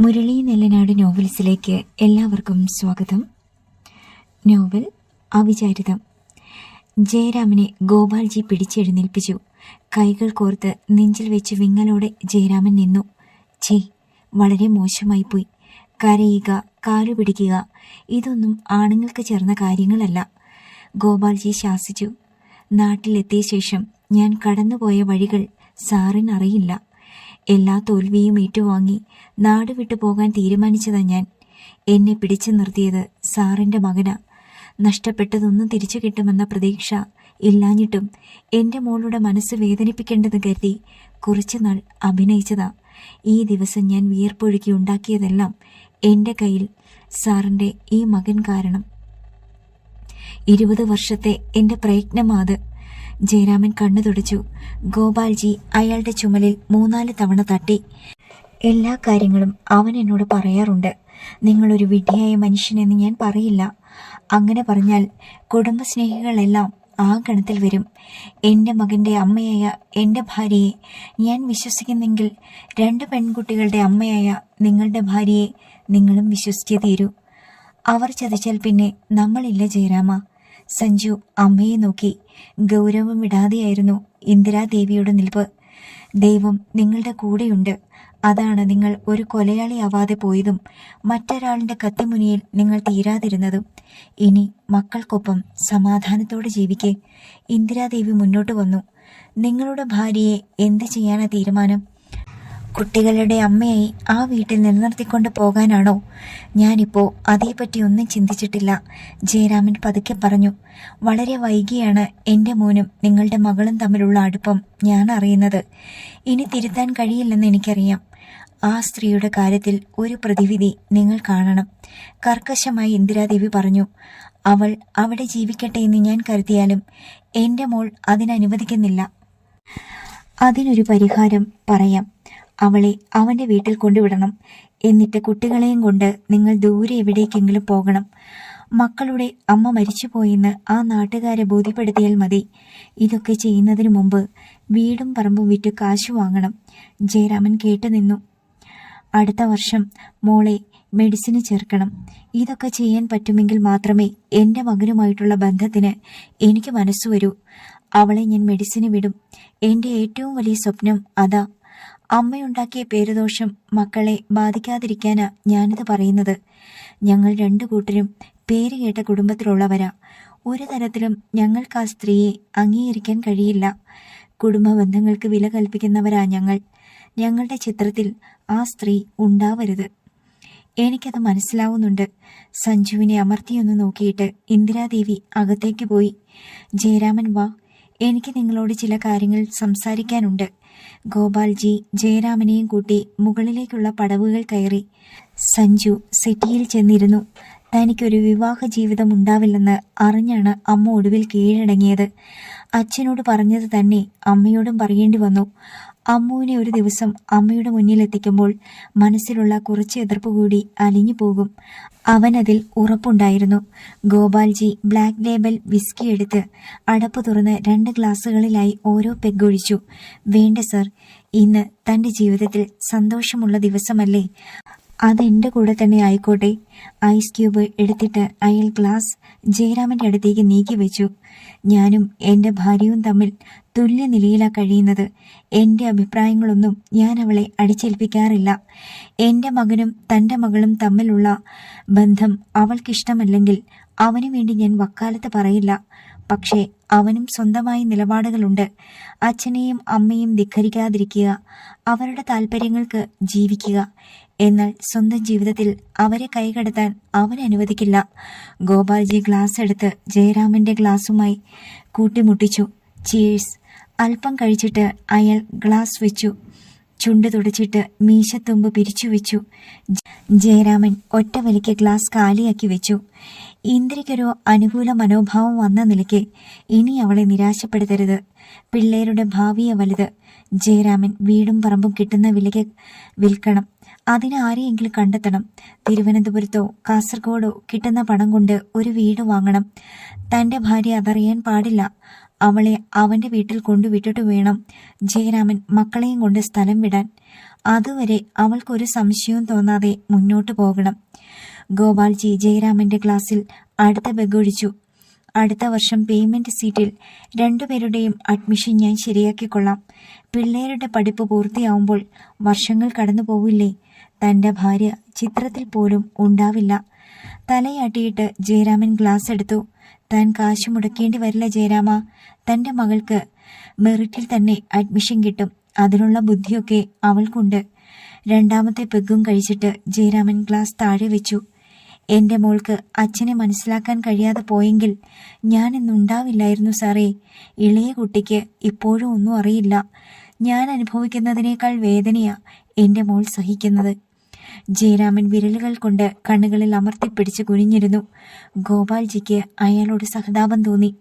മുരളി നെല്ലനാട് നോവൽസിലേക്ക് എല്ലാവർക്കും സ്വാഗതം. നോവൽ അവിചാരിതം. ജയരാമനെ ഗോപാൽജി പിടിച്ചെഴുന്നേൽപ്പിച്ചു. കൈകൾ കോർത്ത് നെഞ്ചിൽ വെച്ച് വിങ്ങലോടെ ജയരാമൻ നിന്നു. ഛേ, വളരെ മോശമായിപ്പോയി. കരയുക, കാലു പിടിക്കുക, ഇതൊന്നും ആണുങ്ങൾക്ക് ചേർന്ന കാര്യങ്ങളല്ല. ഗോപാൽജി ശാസിച്ചു. നാട്ടിലെത്തിയ ശേഷം ഞാൻ കടന്നുപോയ വഴികൾ സാറിനറിയില്ല. എല്ലാ തോൽവിയും ഏറ്റുവാങ്ങി നാട് വിട്ടു പോകാൻ തീരുമാനിച്ചതാ ഞാൻ. എന്നെ പിടിച്ചു നിർത്തിയത് സാറിൻ്റെ മകനാ. നഷ്ടപ്പെട്ടതൊന്നും തിരിച്ചു കിട്ടുമെന്ന പ്രതീക്ഷ ഇല്ലാഞ്ഞിട്ടും എൻ്റെ മോളുടെ മനസ്സ് വേദനിപ്പിക്കേണ്ടെന്ന് കരുതി കുറച്ചുനാൾ അഭിനയിച്ചതാ. ഈ ദിവസം ഞാൻ വിയർപ്പൊഴുക്കി ഉണ്ടാക്കിയതെല്ലാം എൻ്റെ കയ്യിൽ സാറിൻ്റെ ഈ മകൻ കാരണം. 20 വർഷത്തെ എൻ്റെ പ്രയത്നമാത്. ജയരാമൻ കണ്ണു തുടച്ചു. ഗോപാൽജി അയാളുടെ ചുമലിൽ 3-4 തവണ തട്ടി. എല്ലാ കാര്യങ്ങളും അവൻ എന്നോട് പറയാറുണ്ട്. നിങ്ങളൊരു വിഡ്ഢിയായ മനുഷ്യനെന്ന് ഞാൻ പറയില്ല. അങ്ങനെ പറഞ്ഞാൽ കുടുംബസ്നേഹികളെല്ലാം ആ ഗണത്തിൽ വരും. എൻ്റെ മകൻ്റെ അമ്മയായ എൻ്റെ ഭാര്യയെ ഞാൻ വിശ്വസിക്കുന്നെങ്കിൽ 2 പെൺകുട്ടികളുടെ അമ്മയായ നിങ്ങളുടെ ഭാര്യയെ നിങ്ങളും വിശ്വസിച്ചേ തീരൂ. അവർ ചതിച്ചാൽ പിന്നെ നമ്മളില്ല ജയരാമ. സഞ്ജു അമ്മയെ നോക്കി. ഗൗരവം വിടാതെയായിരുന്നു ഇന്ദിരാദേവിയുടെ നിൽപ്പ്. ദൈവം നിങ്ങളുടെ കൂടെയുണ്ട്. അതാണ് നിങ്ങൾ ഒരു കൊലയാളിയാവാതെ പോയതും മറ്റൊരാളിൻ്റെ കത്തിമുനിയിൽ നിങ്ങൾ തീരാതിരുന്നതും. ഇനി മക്കൾക്കൊപ്പം സമാധാനത്തോടെ ജീവിക്കേ. ഇന്ദിരാദേവി മുന്നോട്ട് വന്നു. നിങ്ങളുടെ ഭാര്യയെ എന്ത് ചെയ്യാനാ തീരുമാനം? കുട്ടികളുടെ അമ്മയായി ആ വീട്ടിൽ നിലനിർത്തിക്കൊണ്ട് പോകാനാണോ? ഞാനിപ്പോൾ അതേപ്പറ്റി ഒന്നും ചിന്തിച്ചിട്ടില്ല, ജയരാമൻ പതുക്കെ പറഞ്ഞു. വളരെ വൈകിയാണ് എൻ്റെ മോനും നിങ്ങളുടെ മകളും തമ്മിലുള്ള അടുപ്പം ഞാൻ അറിയുന്നത്. ഇനി തിരുത്താൻ കഴിയില്ലെന്ന് എനിക്കറിയാം. ആ സ്ത്രീയുടെ കാര്യത്തിൽ ഒരു പ്രതിവിധി നിങ്ങൾ കാണണം, കർക്കശമായി ഇന്ദിരാദേവി പറഞ്ഞു. അവൾ അവിടെ ജീവിക്കട്ടെ എന്ന് ഞാൻ കരുതിയാലും എൻ്റെ മോൾ അതിനനുവദിക്കുന്നില്ല. അതിനൊരു പരിഹാരം പറയാം. അവളെ അവൻ്റെ വീട്ടിൽ കൊണ്ടുവിടണം. എന്നിട്ട് കുട്ടികളെയും കൊണ്ട് നിങ്ങൾ ദൂരെ എവിടേക്കെങ്കിലും പോകണം. മക്കളുടെ അമ്മ മരിച്ചുപോയെന്ന് ആ നാട്ടുകാരെ ബോധ്യപ്പെടുത്തിയാൽ മതി. ഇതൊക്കെ ചെയ്യുന്നതിന് മുമ്പ് വീടും പറമ്പും വിറ്റ് കാശ് വാങ്ങണം. ജയരാമൻ കേട്ടുനിന്നു. അടുത്ത വർഷം മോളെ മെഡിസിന് ചേർക്കണം. ഇതൊക്കെ ചെയ്യാൻ പറ്റുമെങ്കിൽ മാത്രമേ എൻ്റെ മകനുമായിട്ടുള്ള ബന്ധത്തിന് എനിക്ക് മനസ്സ് വരൂ. അവളെ ഞാൻ മെഡിസിന് വിടും. എൻ്റെ ഏറ്റവും വലിയ സ്വപ്നം അതാ. അമ്മയുണ്ടാക്കിയ പേരുദോഷം മക്കളെ ബാധിക്കാതിരിക്കാനാ ഞാനിത് പറയുന്നത്. ഞങ്ങൾ 2 കൂട്ടരും പേര് കേട്ട കുടുംബത്തിലുള്ളവരാ. ഒരു തരത്തിലും ഞങ്ങൾക്ക് ആ സ്ത്രീയെ അംഗീകരിക്കാൻ കഴിയില്ല. കുടുംബ ബന്ധങ്ങൾക്ക് വില കൽപ്പിക്കുന്നവരാ ഞങ്ങൾ. ഞങ്ങളുടെ ചിത്രത്തിൽ ആ സ്ത്രീ ഉണ്ടാവരുത്. എനിക്കത് മനസ്സിലാവുന്നുണ്ട്. സഞ്ജുവിനെ അമർത്തിയൊന്ന് നോക്കിയിട്ട് ഇന്ദിരാദേവി അകത്തേക്ക് പോയി. ജയരാമൻ വാ, എനിക്ക് നിങ്ങളോട് ചില കാര്യങ്ങൾ സംസാരിക്കാനുണ്ട്. ഗോപാൽജി ജയരാമനെയും കൂട്ടി മുകളിലേക്കുള്ള പടവുകൾ കയറി. സഞ്ജു സെറ്റിയിൽ ചെന്നിരുന്നു. തനിക്കൊരു വിവാഹ ജീവിതം ഉണ്ടാവില്ലെന്ന് അറിഞ്ഞാണ് അമ്മ ഒടുവിൽ കീഴടങ്ങിയത്. അച്ഛനോട് പറഞ്ഞത് തന്നെ അമ്മയോടും പറയേണ്ടി വന്നു. അമ്മുവിനെ ഒരു ദിവസം അമ്മയുടെ മുന്നിലെത്തിക്കുമ്പോൾ മനസ്സിലുള്ള കുറച്ച് എതിർപ്പ് കൂടി അലിഞ്ഞു പോകും. അവനതിൽ ഉറപ്പുണ്ടായിരുന്നു. ഗോപാൽജി ബ്ലാക്ക് ലേബൽ വിസ്കി എടുത്ത് അടപ്പ് തുറന്ന് 2 ഗ്ലാസുകളിലായി ഓരോ പെഗ്ഗൊഴിച്ചു. വേണ്ട സർ, ഇന്ന് തൻ്റെ ജീവിതത്തിൽ സന്തോഷമുള്ള ദിവസമല്ലേ? അതെൻ്റെ കൂടെ തന്നെ ആയിക്കോട്ടെ. ഐസ് ക്യൂബ് എടുത്തിട്ട് അയാൾ ഗ്ലാസ് ജയരാമൻ്റെ അടുത്തേക്ക് നീക്കി വെച്ചു. ഞാനും എൻ്റെ ഭാര്യയും തമ്മിൽ തുല്യ നിലയിലാണ് കഴിയുന്നത്. എൻ്റെ അഭിപ്രായങ്ങളൊന്നും ഞാൻ അവളെ അടിച്ചേൽപ്പിക്കാറില്ല. എൻ്റെ മകനും തൻ്റെ മകളും തമ്മിലുള്ള ബന്ധം അവൾക്കിഷ്ടമല്ലെങ്കിൽ അവനു വേണ്ടി ഞാൻ വക്കാലത്ത് പറയില്ല. പക്ഷേ അവനും സ്വന്തമായി നിലപാടുകളുണ്ട്. അച്ഛനെയും അമ്മയും ധിക്കരിക്കാതിരിക്കുക, അവരുടെ താല്പര്യങ്ങൾക്ക് ജീവിക്കുക. എന്നാൽ സ്വന്തം ജീവിതത്തിൽ അവരെ കൈകടത്താൻ അവൻ അനുവദിക്കില്ല. ഗോപാൽജി ഗ്ലാസ് എടുത്ത് ജയരാമൻ്റെ ഗ്ലാസുമായി കൂട്ടിമുട്ടിച്ചു. ചീഴ്സ്. അല്പം കഴിച്ചിട്ട് അയാൾ ഗ്ലാസ് വെച്ചു. ചുണ്ട് തുടച്ചിട്ട് മീശത്തുമ്പ് പിരിച്ചു വെച്ചു. ജയരാമൻ ഒറ്റ വലിക്ക് ഗ്ലാസ് കാലിയാക്കി വെച്ചു. ഇന്ദിരയ്ക്കൊരു അനുകൂല മനോഭാവം വന്ന നിലയ്ക്ക് ഇനി അവളെ നിരാശപ്പെടുത്തരുത്. പിള്ളേരുടെ ഭാവിയെ വലുത്. ജയരാമൻ വീടും പറമ്പും കിട്ടുന്ന വിലയ്ക്ക് വിൽക്കണം. അതിന് ആരെയെങ്കിലും കണ്ടെത്തണം. തിരുവനന്തപുരത്തോ കാസർഗോഡോ കിട്ടുന്ന പണം കൊണ്ട് ഒരു വീട് വാങ്ങണം. തൻ്റെ ഭാര്യ അതറിയാൻ പാടില്ല. അവളെ അവൻ്റെ വീട്ടിൽ കൊണ്ടുവിട്ടിട്ട് വേണം ജയരാമൻ മക്കളെയും കൊണ്ട് സ്ഥലം വിടാൻ. അതുവരെ അവൾക്കൊരു സംശയവും തോന്നാതെ മുന്നോട്ടു പോകണം. ഗോപാൽജി ജയരാമന്റെ ക്ലാസ്സിൽ അടുത്ത ബെഗൊഴിച്ചു. അടുത്ത വർഷം പേയ്മെന്റ് സീറ്റിൽ 2 പേരുടെയും അഡ്മിഷൻ ഞാൻ ശരിയാക്കിക്കൊള്ളാം. പിള്ളേരുടെ പഠിപ്പ് പൂർത്തിയാവുമ്പോൾ വർഷങ്ങൾ കടന്നു പോവില്ലേ? തന്റെ ഭാര്യ ചിത്രത്തിൽ പോലും ഉണ്ടാവില്ല. തലയാട്ടിയിട്ട് ജയരാമൻ ക്ലാസ് എടുത്തു. താൻ കാശ് മുടക്കേണ്ടി വരില്ല ജയരാമ. തന്റെ മകൾക്ക് മെറിറ്റിൽ തന്നെ അഡ്മിഷൻ കിട്ടും. അതിനുള്ള ബുദ്ധിയൊക്കെ അവൾക്കുണ്ട്. 2ാമത്തെ പെഗ്ഗും കഴിച്ചിട്ട് ജയരാമൻ ഗ്ലാസ് താഴെ വെച്ചു. എന്റെ മോൾക്ക് അച്ഛനെ മനസ്സിലാക്കാൻ കഴിയാതെ പോയെങ്കിൽ ഞാൻ ഇന്നുണ്ടാവില്ലായിരുന്നു സാറേ. ഇളയ കുട്ടിക്ക് ഇപ്പോഴും ഒന്നും അറിയില്ല. ഞാൻ അനുഭവിക്കുന്നതിനേക്കാൾ വേദനയാ എന്റെ മോൾ സഹിക്കുന്നത്. ജയരാമൻ വിരലുകൾ കൊണ്ട് കണ്ണുകളിൽ അമർത്തിപ്പിടിച്ച് കുനിഞ്ഞിരുന്നു. ഗോപാൽജിക്ക് അയാളോട് സഹതാപം തോന്നി.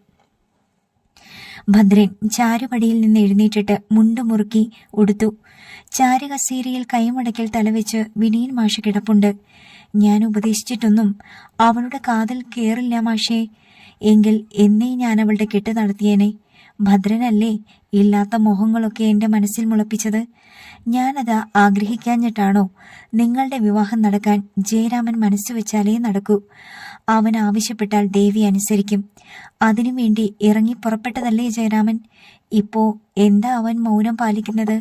ഭദ്രൻ ചാരുപടിയിൽ നിന്ന് എഴുന്നേറ്റിട്ട് മുണ്ട് മുറുക്കി ഉടുത്തു. ചാരുകസേരയിൽ കൈമടക്കിൽ തലവെച്ച് വിനീൻ മാഷ് കിടപ്പുണ്ട്. ഞാൻ ഉപദേശിച്ചിട്ടൊന്നും അവളുടെ കാതിൽ കേറില്ല മാഷേ. എങ്കിൽ എന്നേ ഞാൻ അവളുടെ കെട്ട് നടത്തിയേനെ. ഭദ്രനല്ലേ ഇല്ലാത്ത മോഹങ്ങളൊക്കെ എന്റെ മനസ്സിൽ മുളപ്പിച്ചത്. ഞാനത് ആഗ്രഹിക്കാഞ്ഞിട്ടാണോ? നിങ്ങളുടെ വിവാഹം നടക്കാൻ ജയരാമൻ മനസ്സ് വെച്ചാലേ നടക്കൂ. അവൻ ആവശ്യപ്പെട്ടാൽ ദേവി അനുസരിക്കും. അതിനുവേണ്ടി ഇറങ്ങി പുറപ്പെട്ടതല്ലേ ജയരാമൻ. ഇപ്പോ എന്താ അവൻ മൗനം പാലിക്കുന്നത്?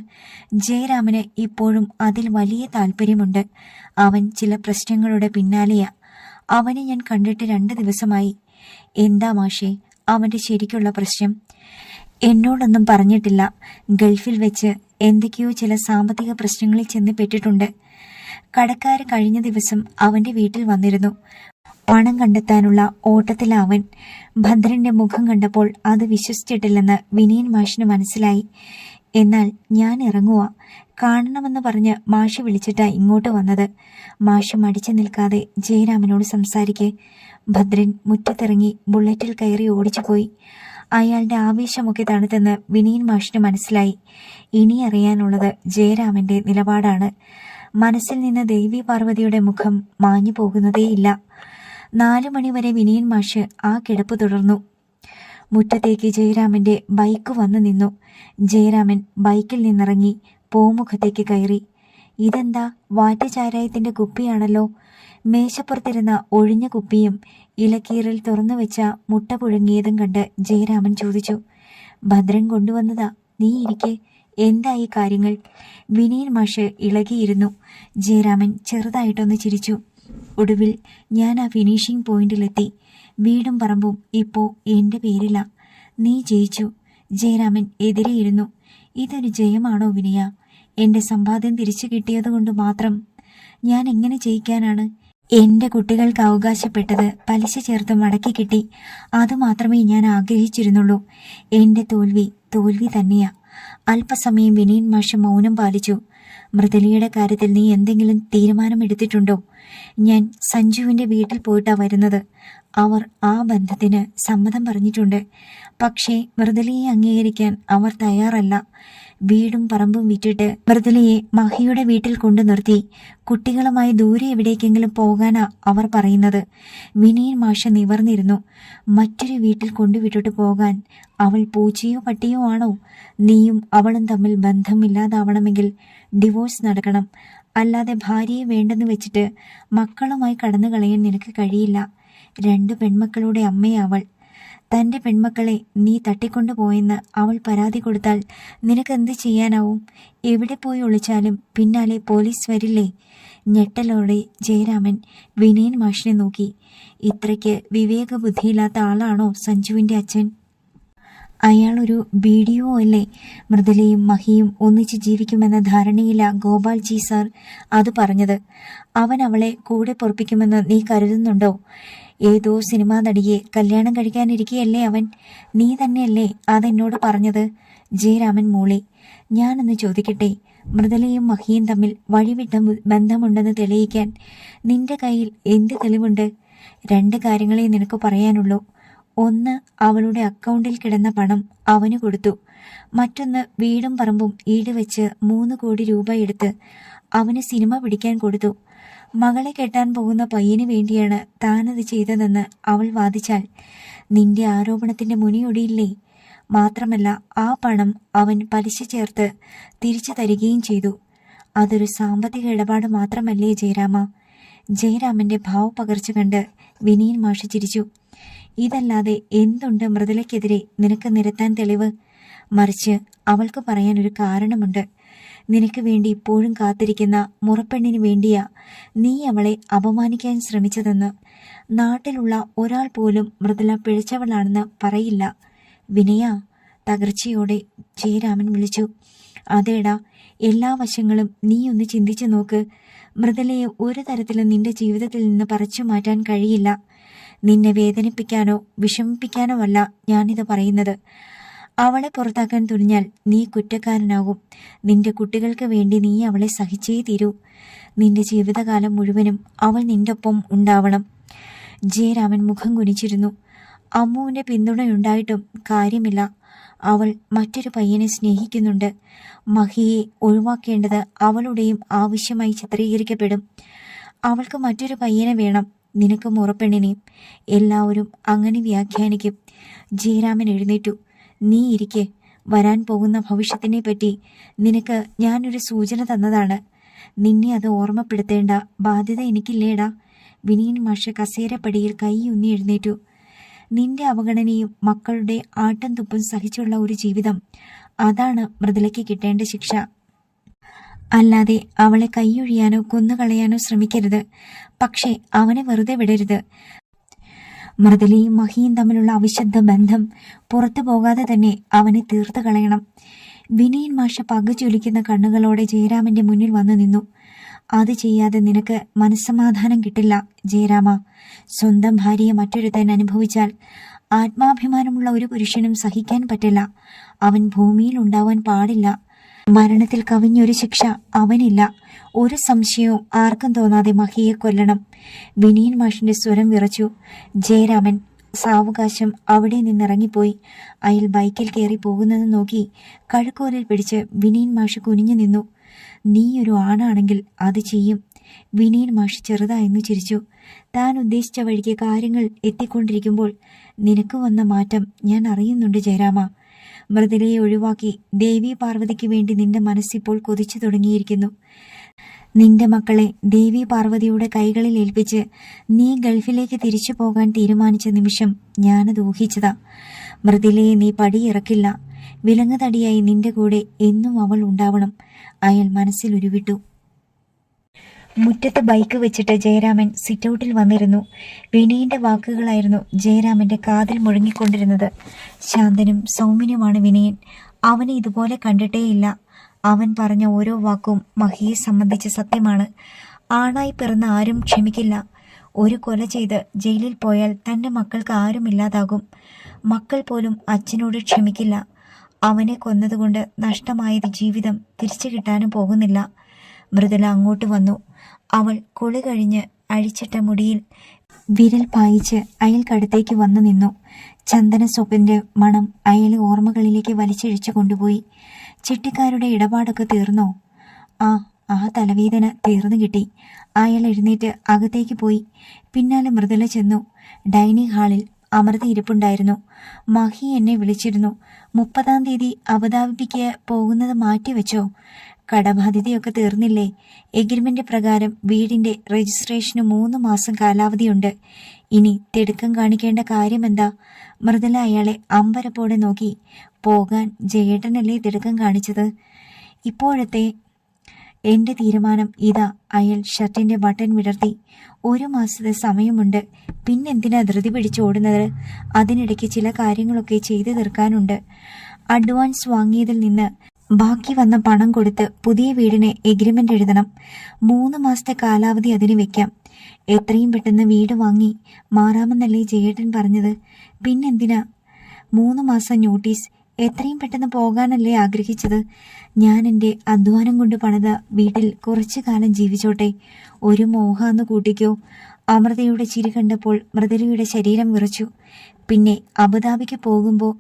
ജയരാമന് ഇപ്പോഴും അതിൽ വലിയ താല്പര്യമുണ്ട്. അവൻ ചില പ്രശ്നങ്ങളുടെ പിന്നാലെയാ. അവനെ ഞാൻ കണ്ടിട്ട് 2 ദിവസമായി. എന്താ മാഷേ അവന്റെ ശരിക്കുള്ള പ്രശ്നം? എന്നോടൊന്നും പറഞ്ഞിട്ടില്ല. ഗൾഫിൽ വെച്ച് എന്തൊക്കെയോ ചില സാമ്പത്തിക പ്രശ്നങ്ങളിൽ ചെന്ന് പെട്ടിട്ടുണ്ട്. കടക്കാര് കഴിഞ്ഞ ദിവസം അവന്റെ വീട്ടിൽ വന്നിരുന്നു. പണം കണ്ടെത്താനുള്ള ഓട്ടത്തിലവൻ. ഭദ്രന്റെ മുഖം കണ്ടപ്പോൾ അത് വിശ്വസിച്ചിട്ടില്ലെന്ന് വിനീൻ മാഷിന് മനസ്സിലായി. എന്നാൽ ഞാൻ ഇറങ്ങുക കാണണമെന്ന് പറഞ്ഞ് മാഷ് വിളിച്ചിട്ടാ ഇങ്ങോട്ട് വന്നത്. മാഷ് മടിച്ചു നിൽക്കാതെ ജയരാമനോട് സംസാരിക്കെ. ഭദ്രൻ മുറ്റത്തിറങ്ങി ബുള്ളറ്റിൽ കയറി ഓടിച്ചുപോയി. അയാളുടെ ആവേശമൊക്കെ തണുത്തെന്ന് വിനീൻ മാഷിന് മനസ്സിലായി. ഇനി അറിയാനുള്ളത് ജയരാമന്റെ നിലപാടാണ്. മനസ്സിൽ നിന്ന് ദേവി പാർവതിയുടെ മുഖം മാഞ്ഞു പോകുന്നതേയില്ല. 4 മണിവരെ വിനീൻ മാഷ് ആ കിടപ്പ് തുടർന്നു. മുറ്റത്തേക്ക് ജയരാമന്റെ ബൈക്ക് വന്നു നിന്നു. ജയരാമൻ ബൈക്കിൽ നിന്നിറങ്ങി പൂമുഖത്തേക്ക് കയറി. ഇതെന്താ വാറ്റുചാരായത്തിന്റെ കുപ്പിയാണല്ലോ. മേശപ്പുറത്തിരുന്ന ഒഴിഞ്ഞ കുപ്പിയും ഇലക്കീറിൽ തുറന്നു വെച്ച മുട്ട പുഴുങ്ങിയതും കണ്ട് ജയരാമൻ ചോദിച്ചു. ഭദ്രൻ കൊണ്ടുവന്നതാ. നീ ഇരിക്കെ. എന്തായി കാര്യങ്ങൾ? വിനീൻ മാഷ് ഇളകിയിരുന്നു. ജയരാമൻ ചെറുതായിട്ടൊന്ന് ചിരിച്ചു. ഒടുവിൽ ഞാൻ ആ ഫിനിഷിംഗ് പോയിന്റിലെത്തി. വീടും പറമ്പും ഇപ്പോ എന്റെ പേരില. നീ ജയിച്ചു. ജയരാമൻ എതിരെയിരുന്നു. ഇതൊരു ജയമാണോ വിനയ? എന്റെ സമ്പാദ്യം തിരിച്ചു കിട്ടിയതുകൊണ്ട് മാത്രം ഞാൻ എങ്ങനെ ജയിക്കാനാണ്? എന്റെ കുട്ടികൾക്ക് അവകാശപ്പെട്ടത് പലിശ ചേർത്ത് മടക്കി കിട്ടി. അതുമാത്രമേ ഞാൻ ആഗ്രഹിച്ചിരുന്നുള്ളൂ. എന്റെ തോൽവി തന്നെയാ. അല്പസമയം വിനീൻ മാഷ് മൗനം പാലിച്ചു. മൃദുലയുടെ കാര്യത്തിൽ നീ എന്തെങ്കിലും തീരുമാനമെടുത്തിട്ടുണ്ടോ? ഞാൻ സഞ്ജുവിന്റെ വീട്ടിൽ പോയിട്ടാ വരുന്നത്. അവർ ആ ബന്ധത്തിന് സമ്മതം പറഞ്ഞിട്ടുണ്ട്. പക്ഷേ മൃദുലയെ അംഗീകരിക്കാൻ അവർ തയ്യാറല്ല. വീടും പറമ്പും വിറ്റിട്ട് മൃദുലയെ മഹിയുടെ വീട്ടിൽ കൊണ്ടു നിർത്തി കുട്ടികളുമായി ദൂരെ എവിടേക്കെങ്കിലും പോകാനാ അവർ പറയുന്നത്. വിനീൻ മാഷ് നിവർന്നിരുന്നു. മറ്റൊരു വീട്ടിൽ കൊണ്ടുവിട്ടിട്ട് പോകാൻ അവൾ പൂച്ചയോ പട്ടിയോ ആണോ? നീയും അവളും തമ്മിൽ ബന്ധമില്ലാതാവണമെങ്കിൽ ഡിവോഴ്സ് നടക്കണം. അല്ലാതെ ഭാര്യയെ വേണ്ടെന്ന് വെച്ചിട്ട് മക്കളുമായി കടന്നു കളയാൻ നിനക്ക് കഴിയില്ല. 2 പെൺമക്കളുടെ അമ്മയാവൾ. തന്റെ പെൺമക്കളെ നീ തട്ടിക്കൊണ്ടുപോയെന്ന് അവൾ പരാതി കൊടുത്താൽ നിനക്കെന്ത് ചെയ്യാനാവും? എവിടെ പോയി ഒളിച്ചാലും പിന്നാലെ പോലീസ് വരില്ലേ? ഞെട്ടലോടെ ജയരാമൻ വിനയൻ മാഷിനെ നോക്കി. ഇത്രയ്ക്ക് വിവേകബുദ്ധിയില്ലാത്ത ആളാണോ സഞ്ജുവിന്റെ അച്ഛൻ? അയാളൊരു ബീഡിയോ അല്ലേ? മൃദുലയും മഹിയും ഒന്നിച്ച് ജീവിക്കുമെന്ന ധാരണയില്ല ഗോപാൽജി സാർ അത് പറഞ്ഞത്. അവൻ അവളെ കൂടെ പൊറപ്പിക്കുമെന്ന് നീ കരുതുന്നുണ്ടോ? ഏതോ സിനിമാ നടിയെ കല്യാണം കഴിക്കാനിരിക്കുകയല്ലേ അവൻ. നീ തന്നെയല്ലേ അതെന്നോട് പറഞ്ഞത്? ജയരാമൻ മൂളി. ഞാനൊന്ന് ചോദിക്കട്ടെ, മൃദുലയും മഹിയും തമ്മിൽ വഴിവിട്ട ബന്ധമുണ്ടെന്ന് തെളിയിക്കാൻ നിന്റെ കയ്യിൽ എന്ത് തെളിവുണ്ട്? 2 കാര്യങ്ങളെ നിനക്ക് പറയാനുള്ളൂ. ഒന്ന്, അവളുടെ അക്കൗണ്ടിൽ കിടന്ന പണം അവന് കൊടുത്തു. മറ്റൊന്ന്, വീടും പറമ്പും ഈടുവെച്ച് 3 കോടി രൂപ എടുത്ത് അവന് സിനിമ പിടിക്കാൻ കൊടുത്തു. മകളെ കെട്ടാൻ പോകുന്ന പയ്യന് വേണ്ടിയാണ് താനത് ചെയ്തതെന്ന് അവൾ വാദിച്ചാൽ നിന്റെ ആരോപണത്തിന്റെ മുനിയൊടിയില്ലേ? മാത്രമല്ല ആ പണം അവൻ പലിശ ചേർത്ത് തിരിച്ചു തരികയും ചെയ്തു. അതൊരു സാമ്പത്തിക ഇടപാട് മാത്രമല്ലേ ജയരാമ? ജയരാമന്റെ ഭാവപകർച്ച കണ്ട് വിനയൻ മാഷ് ചിരിച്ചു. ഇതല്ലാതെ എന്തുണ്ട് മൃദുലയ്ക്കെതിരെ നിനക്ക് നിരത്താൻ തെളിവ്? മറിച്ച് അവൾക്ക് പറയാൻ ഒരു കാരണമുണ്ട്. നിനക്ക് വേണ്ടി ഇപ്പോഴും കാത്തിരിക്കുന്ന മുറപ്പെണ്ണിന് വേണ്ടിയാ നീ അവളെ അപമാനിക്കാൻ ശ്രമിച്ചതെന്ന് നാട്ടിലുള്ള ഒരാൾ പോലും മൃദുല പിഴച്ചവളാണെന്ന് പറയില്ല. വിനയ, തകർച്ചയോടെ ജയരാമൻ വിളിച്ചു. അതേടാ, എല്ലാ വശങ്ങളും നീ ഒന്ന് ചിന്തിച്ചു നോക്ക്. മൃദുലയെ ഒരു തരത്തിലും നിന്റെ ജീവിതത്തിൽ നിന്ന് പറിച്ചു മാറ്റാൻ കഴിയില്ല. നിന്നെ വേദനിപ്പിക്കാനോ വിഷമിപ്പിക്കാനോ അല്ല ഞാനിത് പറയുന്നത്. അവളെ പുറത്താക്കാൻ തുനിഞ്ഞാൽ നീ കുറ്റക്കാരനാകും. നിന്റെ കുട്ടികൾക്ക് വേണ്ടി നീ അവളെ സഹിച്ചേ തീരൂ. നിന്റെ ജീവിതകാലം മുഴുവനും അവൾ നിന്റെ ഒപ്പം ഉണ്ടാവണം. ജയരാമൻ മുഖം കുനിച്ചിരുന്നു. അമ്മുവിന്റെ പിന്തുണയുണ്ടായിട്ടും കാര്യമില്ല. അവൾ മറ്റൊരു പയ്യനെ സ്നേഹിക്കുന്നുണ്ട്. മഹിയെ ഒഴിവാക്കേണ്ടത് അവളുടെയും ആവശ്യമായി ചിത്രീകരിക്കപ്പെടും. അവൾക്ക് മറ്റൊരു പയ്യനെ വേണം, നിനക്ക് മുറപ്പെണ്ണിനെയും. എല്ലാവരും അങ്ങനെ വ്യാഖ്യാനിക്കും. ജയരാമൻ എഴുന്നേറ്റു. നീ ഇരിക്കെ. വരാൻ പോകുന്ന ഭവിഷ്യത്തിനെ പറ്റി നിനക്ക് ഞാനൊരു സൂചന തന്നതാണ്. നിന്നെ അത് ഓർമ്മപ്പെടുത്തേണ്ട ബാധ്യത എനിക്കില്ലേടാ. വിനയൻ മാഷ് കസേരപ്പടിയിൽ കൈയൊന്നി എഴുന്നേറ്റു. നിന്റെ അവഗണനയും മക്കളുടെ ആട്ടം തുപ്പും സഹിച്ചുള്ള ഒരു ജീവിതം, അതാണ് മൃദുലയ്ക്ക് കിട്ടേണ്ട ശിക്ഷ. അല്ലാതെ അവളെ കൈയൊഴിയാനോ കൊന്നുകളയാനോ ശ്രമിക്കരുത്. പക്ഷേ അവനെ വെറുതെ വിടരുത്. മൃദുലയും മഹിയും തമ്മിലുള്ള അവിശുദ്ധ ബന്ധം പുറത്തു പോകാതെ തന്നെ അവനെ തീർത്തു കളയണം. വിനയൻ മാഷ പകചൊലിക്കുന്ന കണ്ണുകളോടെ ജയരാമന്റെ മുന്നിൽ വന്നു നിന്നു. അത് ചെയ്യാതെ നിനക്ക് മനസ്സമാധാനം കിട്ടില്ല ജയരാമ. സ്വന്തം ഭാര്യയെ മറ്റൊരുത്തൻ അനുഭവിച്ചാൽ ആത്മാഭിമാനമുള്ള ഒരു പുരുഷനും സഹിക്കാൻ പറ്റില്ല. അവൻ ഭൂമിയിൽ ഉണ്ടാവാൻ പാടില്ല. മരണത്തിൽ കവിഞ്ഞൊരു ശിക്ഷ അവനില്ല. ഒരു സംശയവും ആർക്കും തോന്നാതെ മഹിയെ കൊല്ലണം. വിനയൻ മാഷിന്റെ സ്വരം വിറച്ചു. ജയരാമൻ സാവകാശം അവിടെ നിന്നിറങ്ങിപ്പോയി. അയാൾ ബൈക്കിൽ കയറി പോകുന്നത് നോക്കി കഴുക്കോലിൽ പിടിച്ച് വിനയൻ മാഷ് കുനിഞ്ഞു നിന്നു. നീ ഒരു ആണാണെങ്കിൽ അത് ചെയ്യും. വിനയൻ മാഷ് ചെറുതായെന്നു ചിരിച്ചു. താൻ ഉദ്ദേശിച്ച വഴിക്ക് കാര്യങ്ങൾ എത്തിക്കൊണ്ടിരിക്കുമ്പോൾ നിനക്ക് വന്ന മാറ്റം ഞാൻ അറിയുന്നുണ്ട് ജയരാമ. മൃദുലയെ ഒഴിവാക്കി ദേവി പാർവതിക്ക് വേണ്ടി നിന്റെ മനസ്സിപ്പോൾ കൊതിച്ചു തുടങ്ങിയിരിക്കുന്നു. നിന്റെ മക്കളെ ദേവി പാർവതിയുടെ കൈകളിൽ ഏൽപ്പിച്ച് നീ ഗൾഫിലേക്ക് തിരിച്ചു പോകാൻ തീരുമാനിച്ച നിമിഷം ഞാനത് ഊഹിച്ചതാ. മൃദുലയെ നീ പടിയിറക്കില്ല. വിലങ്ങുതടിയായി നിന്റെ കൂടെ എന്നും അവൾ ഉണ്ടാവണം. അയാൾ മനസ്സിൽ ഉരുവിട്ടു. മുറ്റത്ത് ബൈക്ക് വെച്ചിട്ട് ജയരാമൻ സിറ്റൗട്ടിൽ വന്നിരുന്നു. വിനയന്റെ വാക്കുകളായിരുന്നു ജയരാമന്റെ കാതിൽ മുഴങ്ങിക്കൊണ്ടിരുന്നത്. ശാന്തനും സൗമ്യനുമാണ് വിനയൻ. അവനെ ഇതുപോലെ കണ്ടിട്ടേയില്ല. അവൻ പറഞ്ഞ ഓരോ വാക്കും മഹിയെ സംബന്ധിച്ച സത്യമാണ്. ആണായി പിറന്ന ആരും ക്ഷമിക്കില്ല. ഒരു കൊല ചെയ്ത് ജയിലിൽ പോയാൽ തൻ്റെ മക്കൾക്ക് ആരുമില്ലാതാകും. മക്കൾ പോലും അച്ഛനോട് ക്ഷമിക്കില്ല. അവനെ കൊന്നതുകൊണ്ട് നഷ്ടമായത് ജീവിതം തിരിച്ചു കിട്ടാനും പോകുന്നില്ല. മൃദുല അങ്ങോട്ട് വന്നു. അവൾ കുളി കഴിഞ്ഞ് അഴിച്ചിട്ട മുടിയിൽ വിരൽ പായിച്ച് അയാൾക്കടുത്തേക്ക് വന്നു നിന്നു. ചന്ദന സോപ്പിന്റെ മണം അയാളെ ഓർമ്മകളിലേക്ക് വലിച്ചിഴിച്ചു കൊണ്ടുപോയി. ചിട്ടിക്കാരുടെ ഇടപാടൊക്കെ തീർന്നോ? ആ തലവേദന തീർന്നു കിട്ടി. അയാൾ എഴുന്നേറ്റ് അകത്തേക്ക് പോയി. പിന്നാലെ മൃദുല ചെന്നു. ഡൈനിങ് ഹാളിൽ അമൃത ഇരിപ്പുണ്ടായിരുന്നു. മഹി എന്നെ വിളിച്ചിരുന്നു. 30-ാം തീയതി അബുദാബിക്ക് പോകുന്നത് മാറ്റിവെച്ചോ? കടബാധ്യതയൊക്കെ തീർന്നില്ലേ? എഗ്രിമെന്റ് പ്രകാരം വീടിന്റെ രജിസ്ട്രേഷന് 3 മാസം കാലാവധിയുണ്ട്. ഇനി തിടുക്കം കാണിക്കേണ്ട കാര്യമെന്താ? മൃദുല അയാളെ അമ്പരപ്പോടെ നോക്കി. പോകാൻ ജയേട്ടനല്ലേ തിടുക്കം കാണിച്ചത്? ഇപ്പോഴത്തെ എന്റെ തീരുമാനം ഇതാ. അയാൾ ഷർട്ടിന്റെ ബട്ടൺ വിടർത്തി. 1 മാസത്തെ സമയമുണ്ട്. പിന്നെന്തിനാ ധൃതി പിടിച്ചോടുന്നത്? അതിനിടയ്ക്ക് ചില കാര്യങ്ങളൊക്കെ ചെയ്തു തീർക്കാനുണ്ട്. അഡ്വാൻസ് വാങ്ങിയതിൽ നിന്ന് ബാക്കി വന്ന പണം കൊടുത്ത് പുതിയ വീടിന് എഗ്രിമെന്റ് എഴുതണം. 3 മാസത്തെ കാലാവധി അതിന് വെക്കാം. എത്രയും പെട്ടെന്ന് വീട് വാങ്ങി മാറാമെന്നല്ലേ ജയേട്ടൻ പറഞ്ഞത്? പിന്നെന്തിനാ 3 മാസം നോട്ടീസ്? എത്രയും പെട്ടെന്ന് പോകാനല്ലേ ആഗ്രഹിച്ചത്? ഞാൻ എൻ്റെ അധ്വാനം കൊണ്ട് പണിത വീട്ടിൽ കുറച്ചു കാലം ജീവിച്ചോട്ടെ. ഒരു മോഹാന്ന് കൂട്ടിക്കോ. അമൃതയുടെ ചിരി കണ്ടപ്പോൾ മൃദുലയുടെ ശരീരം വിറച്ചു. പിന്നെ അബുദാബിക്ക് പോകുമ്പോൾ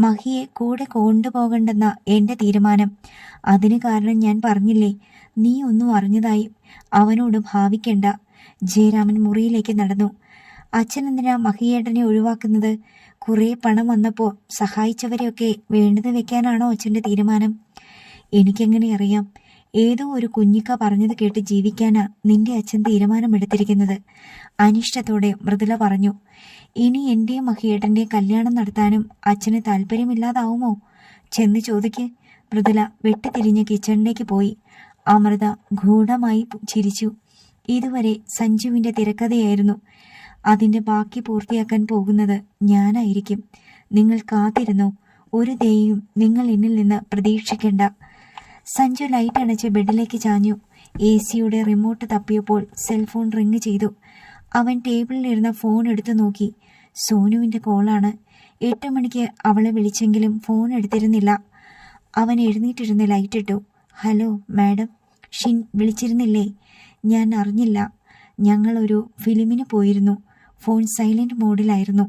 മഹിയെ കൂടെ കൊണ്ടുപോകണ്ടെന്ന എൻ്റെ തീരുമാനം. അതിന് കാരണം ഞാൻ പറഞ്ഞില്ലേ? നീ ഒന്നും അറിഞ്ഞതായി അവനോട് ഭാവിക്കണ്ട. ജയരാമൻ മുറിയിലേക്ക് നടന്നു. അച്ഛൻ എന്തിനാ മഹിയേട്ടനെ ഒഴിവാക്കുന്നത്? കുറേ പണം വന്നപ്പോൾ സഹായിച്ചവരെയൊക്കെ വേണ്ടത് വെക്കാനാണോ അച്ഛൻ്റെ തീരുമാനം? എനിക്കെങ്ങനെ അറിയാം? ഏതോ ഒരു കുഞ്ഞിക്ക പറഞ്ഞത് കേട്ട് ജീവിക്കാനാ നിന്റെ അച്ഛൻ തീരുമാനമെടുത്തിരിക്കുന്നത്. അനിഷ്ടത്തോടെ മൃദുല പറഞ്ഞു. ഇനി എന്റെയും മഹിയേട്ടന്റെയും കല്യാണം നടത്താനും അച്ഛന് താല്പര്യമില്ലാതാവുമോ? ചെന്ന് ചോദിക്ക്. മൃദുല വെട്ടിത്തിരിഞ്ഞ് കിച്ചണിലേക്ക് പോയി. അമൃത ഗൂഢമായി ചിരിച്ചു. ഇതുവരെ സഞ്ജുവിന്റെ തിരക്കഥയായിരുന്നു. അതിന്റെ ബാക്കി പൂർത്തിയാക്കാൻ പോകുന്നത് ഞാനായിരിക്കും. നിങ്ങൾ കാത്തിരുന്നോ. ഒരു ദയയും നിങ്ങൾ എന്നിൽ നിന്ന് പ്രതീക്ഷിക്കേണ്ട. സഞ്ജു ലൈറ്റ് അണച്ച് ബെഡിലേക്ക് ചാഞ്ഞു. AC-യുടെ റിമോട്ട് തപ്പിയപ്പോൾ സെൽഫോൺ റിങ് ചെയ്തു. അവൻ ടേബിളിലിരുന്ന ഫോൺ എടുത്തു നോക്കി. സോനുവിന്റെ കോളാണ്. 8 മണിക്ക് അവളെ വിളിച്ചെങ്കിലും ഫോൺ എടുത്തിരുന്നില്ല. അവൻ എഴുന്നേറ്റിരുന്ന് ലൈറ്റ് ഇട്ടു. ഹലോ മാഡം, ഷിൻ വിളിച്ചിരുന്നില്ലേ? ഞാൻ അറിഞ്ഞില്ല. ഞങ്ങളൊരു ഫിലിമിന് പോയിരുന്നു. Phone silent മോഡിലായിരുന്നു.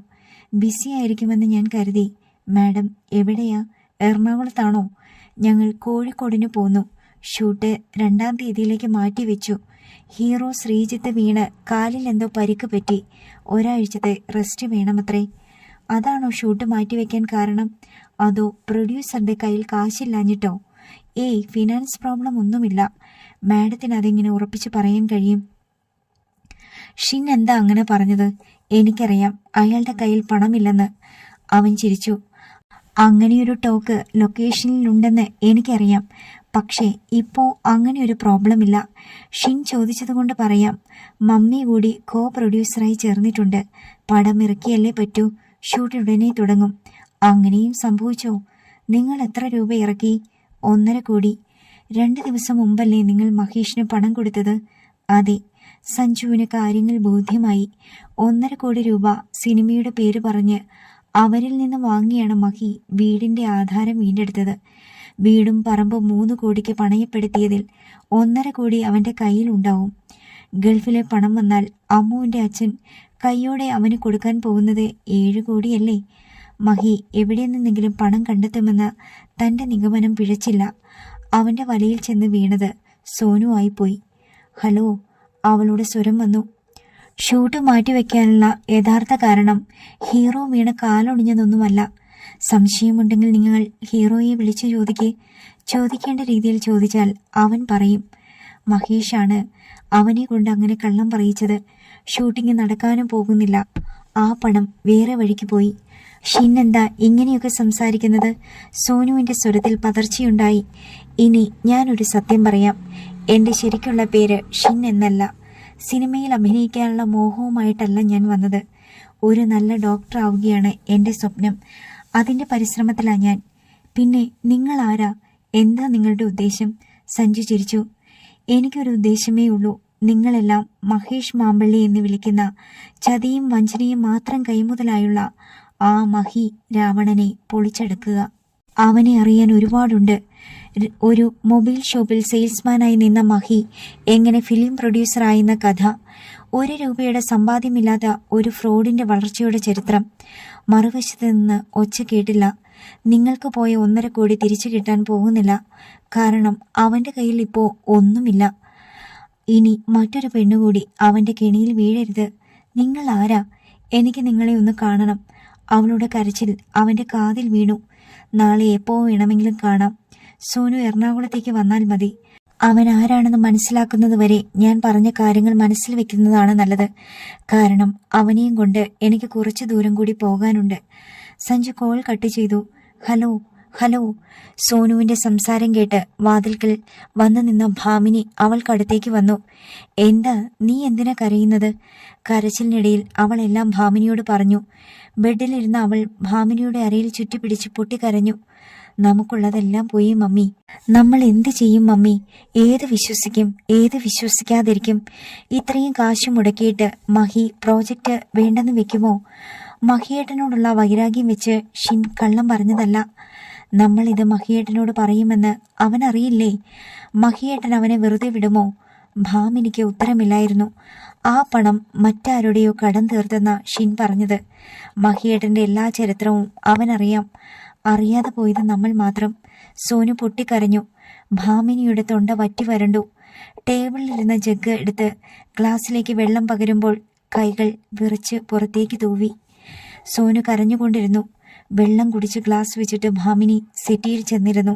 ബിസി ആയിരിക്കുമെന്ന് ഞാൻ കരുതി. മാഡം എവിടെയാ? എറണാകുളത്താണോ? ഞങ്ങൾ കോഴിക്കോടിന് പോന്നു. ഷൂട്ട് 2-ാം തീയതിയിലേക്ക് മാറ്റിവെച്ചു. ഹീറോ ശ്രീജിത്ത് വീണ് കാലിൽ എന്തോ പരിക്ക് പറ്റി. ഒരാഴ്ചത്തെ റെസ്റ്റ് വേണമത്രേ. അതാണോ ഷൂട്ട് മാറ്റിവെക്കാൻ കാരണം? അതോ പ്രൊഡ്യൂസറുടെ കയ്യിൽ കാശില്ലാഞ്ഞിട്ടോ? ഏയ്, ഫിനാൻസ് പ്രോബ്ലം ഒന്നുമില്ല. മാഡത്തിന് അതെങ്ങനെ ഉറപ്പിച്ച് പറയാൻ കഴിയും? ഷിൻ എന്താ അങ്ങനെ പറഞ്ഞത്? എനിക്കറിയാം അയാളുടെ കയ്യിൽ പണമില്ലെന്ന്. അവൻ ചിരിച്ചു. അങ്ങനെയൊരു ടോക്ക് ലൊക്കേഷനിലുണ്ടെന്ന് എനിക്കറിയാം. പക്ഷേ ഇപ്പോ അങ്ങനെയൊരു പ്രോബ്ലം ഇല്ല. ഷിൻ ചോദിച്ചതുകൊണ്ട് പറയാം. മമ്മി കൂടി കോ പ്രൊഡ്യൂസറായി ചേർന്നിട്ടുണ്ട്. പടം ഇറക്കിയല്ലേ പറ്റൂ. ഷൂട്ട് ഉടനെ തുടങ്ങും. അങ്ങനെയും സംഭവിച്ചോ? നിങ്ങൾ എത്ര രൂപ ഇറക്കി? 1.5 കോടി. 2 ദിവസം മുമ്പല്ലേ നിങ്ങൾ മഹേഷിന് പണം കൊടുത്തത്? അതെ. സഞ്ജുവിന് കാര്യങ്ങൾ ബോധ്യമായി. 1.5 കോടി രൂപ സിനിമയുടെ പേര് പറഞ്ഞ് അവരിൽ നിന്ന് വാങ്ങിയാണ് മഹി വീടിന്റെ ആധാരം വീണ്ടെടുത്തത്. വീടും പറമ്പും 3 കോടിക്ക് പണയപ്പെടുത്തിയതിൽ 1.5 കോടി അവന്റെ കയ്യിലുണ്ടാവും. ഗൾഫിലെ പണം വന്നാൽ അമ്മുവിന്റെ അച്ഛൻ കൈയോടെ അവന് കൊടുക്കാൻ പോകുന്നത് 7 കോടിയല്ലേ? മഹി എവിടെ നിന്നെങ്കിലും പണം കണ്ടെത്തുമെന്ന് തന്റെ നിഗമനം പിഴച്ചില്ല. അവന്റെ വലയിൽ ചെന്ന് വീണത് സോനു ആയിപ്പോയി. ഹലോ, അവളുടെ സ്വരം വന്നു. ഷൂട്ട് മാറ്റിവെക്കാനുള്ള യഥാർത്ഥ കാരണം ഹീറോ വീണ കാലൊടിഞ്ഞതൊന്നുമല്ല. സംശയമുണ്ടെങ്കിൽ നിങ്ങൾ ഹീറോയെ വിളിച്ചു ചോദിക്കേ. ചോദിക്കേണ്ട രീതിയിൽ ചോദിച്ചാൽ അവൻ പറയും. മഹേഷാണ് അവനെ കൊണ്ട് അങ്ങനെ കള്ളം പറയിച്ചത്. ഷൂട്ടിംഗ് നടക്കാനും പോകുന്നില്ല. ആ പണം വേറെ വഴിക്ക് പോയി. ഷിൻ എന്താ ഇങ്ങനെയൊക്കെ സംസാരിക്കുന്നത്? സോനുവിന്റെ സ്വരത്തിൽ പതർച്ചയുണ്ടായി. ഇനി ഞാനൊരു സത്യം പറയാം. എന്റെ ശരിക്കുള്ള പേര് ഷിൻ എന്നല്ല. സിനിമയിൽ അഭിനയിക്കാനുള്ള മോഹവുമായിട്ടല്ല ഞാൻ വന്നത്. ഒരു നല്ല ഡോക്ടർ ആവുകയാണ് എൻ്റെ സ്വപ്നം. അതിൻ്റെ പരിശ്രമത്തിലാണ് ഞാൻ. പിന്നെ നിങ്ങൾ ആരാ? എന്താ നിങ്ങളുടെ ഉദ്ദേശം? സഞ്ജു ചിരിച്ചു. എനിക്കൊരു ഉദ്ദേശമേ ഉള്ളൂ. നിങ്ങളെല്ലാം മഹേഷ് മാമ്പള്ളി എന്ന് വിളിക്കുന്ന ചതിയും വഞ്ചനയും മാത്രം കൈമുതലായുള്ള ആ മഹി രാവണനെ പൊളിച്ചെടുക്കുക. അവനെ അറിയാൻ ഒരുപാടുണ്ട്. ഒരു മൊബൈൽ ഷോപ്പിൽ സെയിൽസ്മാനായി നിന്ന മഹി എങ്ങനെ ഫിലിം പ്രൊഡ്യൂസറായെന്ന കഥ, 1 രൂപയുടെ സമ്പാദ്യമില്ലാത്ത ഒരു ഫ്രോഡിന്റെ വളർച്ചയുടെ ചരിത്രം. മറുവശത്ത് നിന്ന് ഒച്ച കേട്ടില്ല. നിങ്ങൾക്ക് പോയ 1.5 കോടി തിരിച്ചു കിട്ടാൻ പോകുന്നില്ല. കാരണം അവന്റെ കയ്യിൽ ഇപ്പോ ഒന്നുമില്ല. ഇനി മറ്റൊരു പെണ്ണുകൂടി അവന്റെ കെണിയിൽ വീഴരുത്. നിങ്ങൾ ആരാ? എനിക്ക് നിങ്ങളെ ഒന്ന് കാണണം. അവളുടെ കരച്ചിൽ അവന്റെ കാതിൽ വീണു. നാളെ എപ്പോ വേണമെങ്കിലും കാണാം. സോനു എറണാകുളത്തേക്ക് വന്നാൽ മതി. അവൻ ആരാണെന്ന് മനസ്സിലാക്കുന്നത് വരെ ഞാൻ പറഞ്ഞ കാര്യങ്ങൾ മനസ്സിൽ വെക്കുന്നതാണ് നല്ലത്. കാരണം അവനെയും കൊണ്ട് എനിക്ക് കുറച്ചു ദൂരം കൂടി പോകാനുണ്ട്. സഞ്ജു കോൾ കട്ട് ചെയ്തു. Hello hello. സോനുവിന്റെ സംസാരം കേട്ട് വാതിൽക്കൽ വന്നു നിന്ന ഭാമിനി അവൾക്കടുത്തേക്ക് വന്നു. എന്താ നീ എന്തിനാ കരയുന്നത്? കരച്ചിലിനിടയിൽ അവൾ എല്ലാം ഭാമിനിയോട് പറഞ്ഞു. ബെഡിലിരുന്ന അവൾ ഭാമിനിയുടെ അരയിൽ ചുറ്റിപ്പിടിച്ച് പൊട്ടിക്കരഞ്ഞു. നമുക്കുള്ളതെല്ലാം പോയി മമ്മി. നമ്മൾ എന്ത് ചെയ്യും മമ്മി? ഏത് വിശ്വസിക്കും, ഏത് വിശ്വസിക്കാതിരിക്കും? ഇത്രയും കാശ് മുടക്കിയിട്ട് മഹി പ്രോജക്റ്റ് വേണ്ടെന്ന് വെക്കുമോ? മഹിയേട്ടനോടുള്ള വൈരാഗ്യം വെച്ച് ഷിൻ കള്ളം പറഞ്ഞതല്ല. നമ്മളിത് മഹിയേട്ടനോട് പറയുമെന്ന് അവനറിയില്ലേ? മഹിയേട്ടൻ അവനെ വെറുതെ വിടുമോ? ഭാമിനിക്ക് ഉത്തരമില്ലായിരുന്നു. ആ പണം മറ്റാരുടെയോ കടം തീർത്തെന്ന ഷിൻ പറഞ്ഞത്. മഹിയേട്ടന്റെ എല്ലാ ചരിത്രവും അവനറിയാം. അറിയാതെ പോയത് നമ്മൾ മാത്രം. സോനു പൊട്ടിക്കരഞ്ഞു. ഭാമിനിയുടെ തൊണ്ട വറ്റി വരണ്ടു. ടേബിളിലിരുന്ന ജഗ് എടുത്ത് ഗ്ലാസ്സിലേക്ക് വെള്ളം പകരുമ്പോൾ കൈകൾ വിറച്ച് പുറത്തേക്ക് തൂവി. സോനു കരഞ്ഞുകൊണ്ടിരുന്നു. വെള്ളം കുടിച്ച് ഗ്ലാസ് വെച്ചിട്ട് ഭാമിനി സെറ്റിയിൽ ചെന്നിരുന്നു.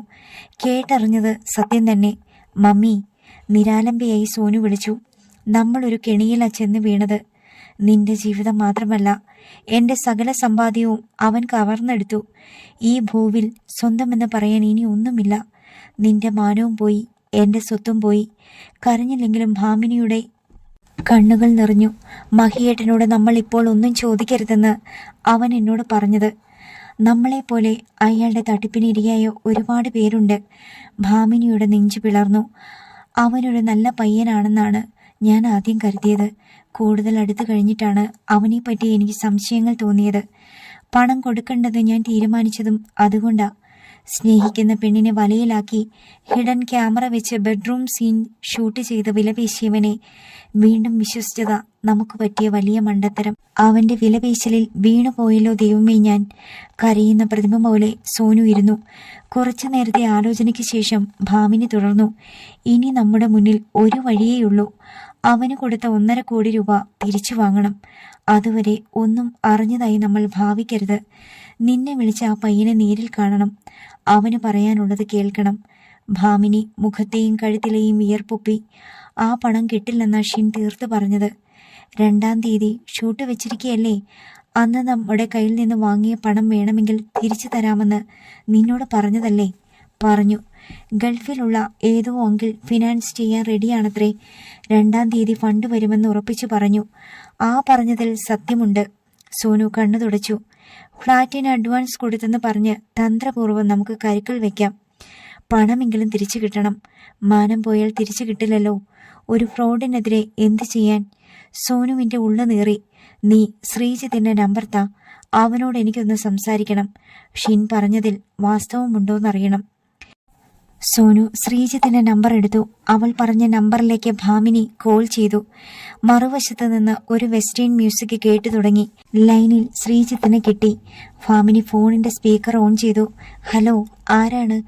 കേട്ടറിഞ്ഞത് സത്യം തന്നെ. മമ്മി, നിരാലംബയായി സോനു വിളിച്ചു. നമ്മളൊരു കെണിയിലാ ചെന്ന് വീണത്. നിന്റെ ജീവിതം മാത്രമല്ല, എൻ്റെ സകല സമ്പാദ്യവും അവൻ കവർന്നെടുത്തു. ഈ ഭൂവിൽ സ്വന്തമെന്ന് പറയാൻ ഇനി ഒന്നുമില്ല. നിന്റെ മാനവും പോയി, എൻ്റെ സ്വത്തും പോയി. കരഞ്ഞില്ലെങ്കിലും ഭാമിനിയുടെ കണ്ണുകൾ നിറഞ്ഞു. മഹിയേട്ടനോട് നമ്മൾ ഇപ്പോൾ ഒന്നും ചോദിക്കരുതെന്ന് അവൻ എന്നോട് പറഞ്ഞത്. നമ്മളെപ്പോലെ അയാളുടെ തട്ടിപ്പിനിരയായ ഒരുപാട് പേരുണ്ട്. ഭാമിനിയുടെ നെഞ്ചു പിളർന്നു. അവനൊരു നല്ല പയ്യനാണെന്നാണ് ഞാൻ ആദ്യം കരുതിയത്. കൂടുതൽ അടുത്തു കഴിഞ്ഞിട്ടാണ് അവനെപ്പറ്റി എനിക്ക് സംശയങ്ങൾ തോന്നിയത്. പണം കൊടുക്കേണ്ടത് ഞാൻ തീരുമാനിച്ചതും അതുകൊണ്ടാ. സ്നേഹിക്കുന്ന പെണ്ണിനെ വലയിലാക്കി ഹിഡൻ ക്യാമറ വെച്ച് ബെഡ്റൂം സീൻ ഷൂട്ട് ചെയ്ത് വിലപേശിയവനെ വീണ്ടും വിശ്വസിച്ചതാ നമുക്ക് പറ്റിയ വലിയ മണ്ടത്തരം. അവന്റെ വിലപേശലിൽ വീണുപോയല്ലോ ദൈവമേ ഞാൻ. കരയുന്ന പ്രതിമ പോലെ സോനു ഇരുന്നു. കുറച്ചു നേരത്തെ ആലോചനയ്ക്ക് ശേഷം ഭാമിനി തുടർന്നു. ഇനി നമ്മുടെ മുന്നിൽ ഒരു വഴിയേയുള്ളൂ. അവന് കൊടുത്ത 1.5 കോടി രൂപ തിരിച്ചു വാങ്ങണം. അതുവരെ ഒന്നും അറിഞ്ഞതായി നമ്മൾ ഭാവിക്കരുത്. നിന്നെ വിളിച്ച ആ പയ്യനെ നേരിൽ കാണണം. അവന് പറയാനുള്ളത് കേൾക്കണം. ഭാമിനി മുഖത്തെയും കഴുത്തിലെയും വിയർപ്പൊപ്പി. ആ പണം കിട്ടില്ലെന്നാ ഷിൻ തീർത്ത് പറഞ്ഞത്. 2-ാം തീയതി ഷൂട്ട് വെച്ചിരിക്കുകയല്ലേ? അന്ന് നമ്മുടെ കയ്യിൽ നിന്ന് വാങ്ങിയ പണം വേണമെങ്കിൽ തിരിച്ചു തരാമെന്ന് നിന്നോട് പറഞ്ഞതല്ലേ? പറഞ്ഞു. ഗൾഫിലുള്ള ഏതോ അങ്കിൾ ഫിനാൻസ് ചെയ്യാൻ റെഡിയാണത്രേ. 2-ാം തീയതി ഫണ്ട് വരുമെന്ന് ഉറപ്പിച്ചു പറഞ്ഞു. ആ പറഞ്ഞതിൽ സത്യമുണ്ട്. സോനു കണ്ണു തുടച്ചു. ഫ്ലാറ്റിന് അഡ്വാൻസ് കൊടുത്തെന്ന് പറഞ്ഞ് തന്ത്രപൂർവ്വം നമുക്ക് കരുക്കൾ വെക്കാം. പണമെങ്കിലും തിരിച്ചു കിട്ടണം. മാനം പോയാൽ തിരിച്ചു കിട്ടില്ലല്ലോ. ഒരു ഫ്രോഡിനെതിരെ എന്ത് ചെയ്യാൻ? സോനുവിൻ്റെ ഉള്ളു നീറി. നീ ശ്രീജിത്തിന്റെ നമ്പർ താ. അവനോട് എനിക്കൊന്ന് സംസാരിക്കണം. ഷിൻ പറഞ്ഞതിൽ വാസ്തവമുണ്ടോന്നറിയണം. സോനു ശ്രീജിത്തിന്റെ നമ്പർ എടുത്തു. അവൾ പറഞ്ഞ നമ്പറിലേക്ക് ഭാമിനി കോൾ ചെയ്തു. മറുവശത്ത് നിന്ന് ഒരു വെസ്റ്റേൺ മ്യൂസിക് കേട്ടു തുടങ്ങി. ലൈനിൽ ശ്രീജിത്തിനെ കിട്ടി. ഭാമിനി ഫോണിന്റെ സ്പീക്കർ ഓൺ ചെയ്തു. ഹലോ, ആരാണ്?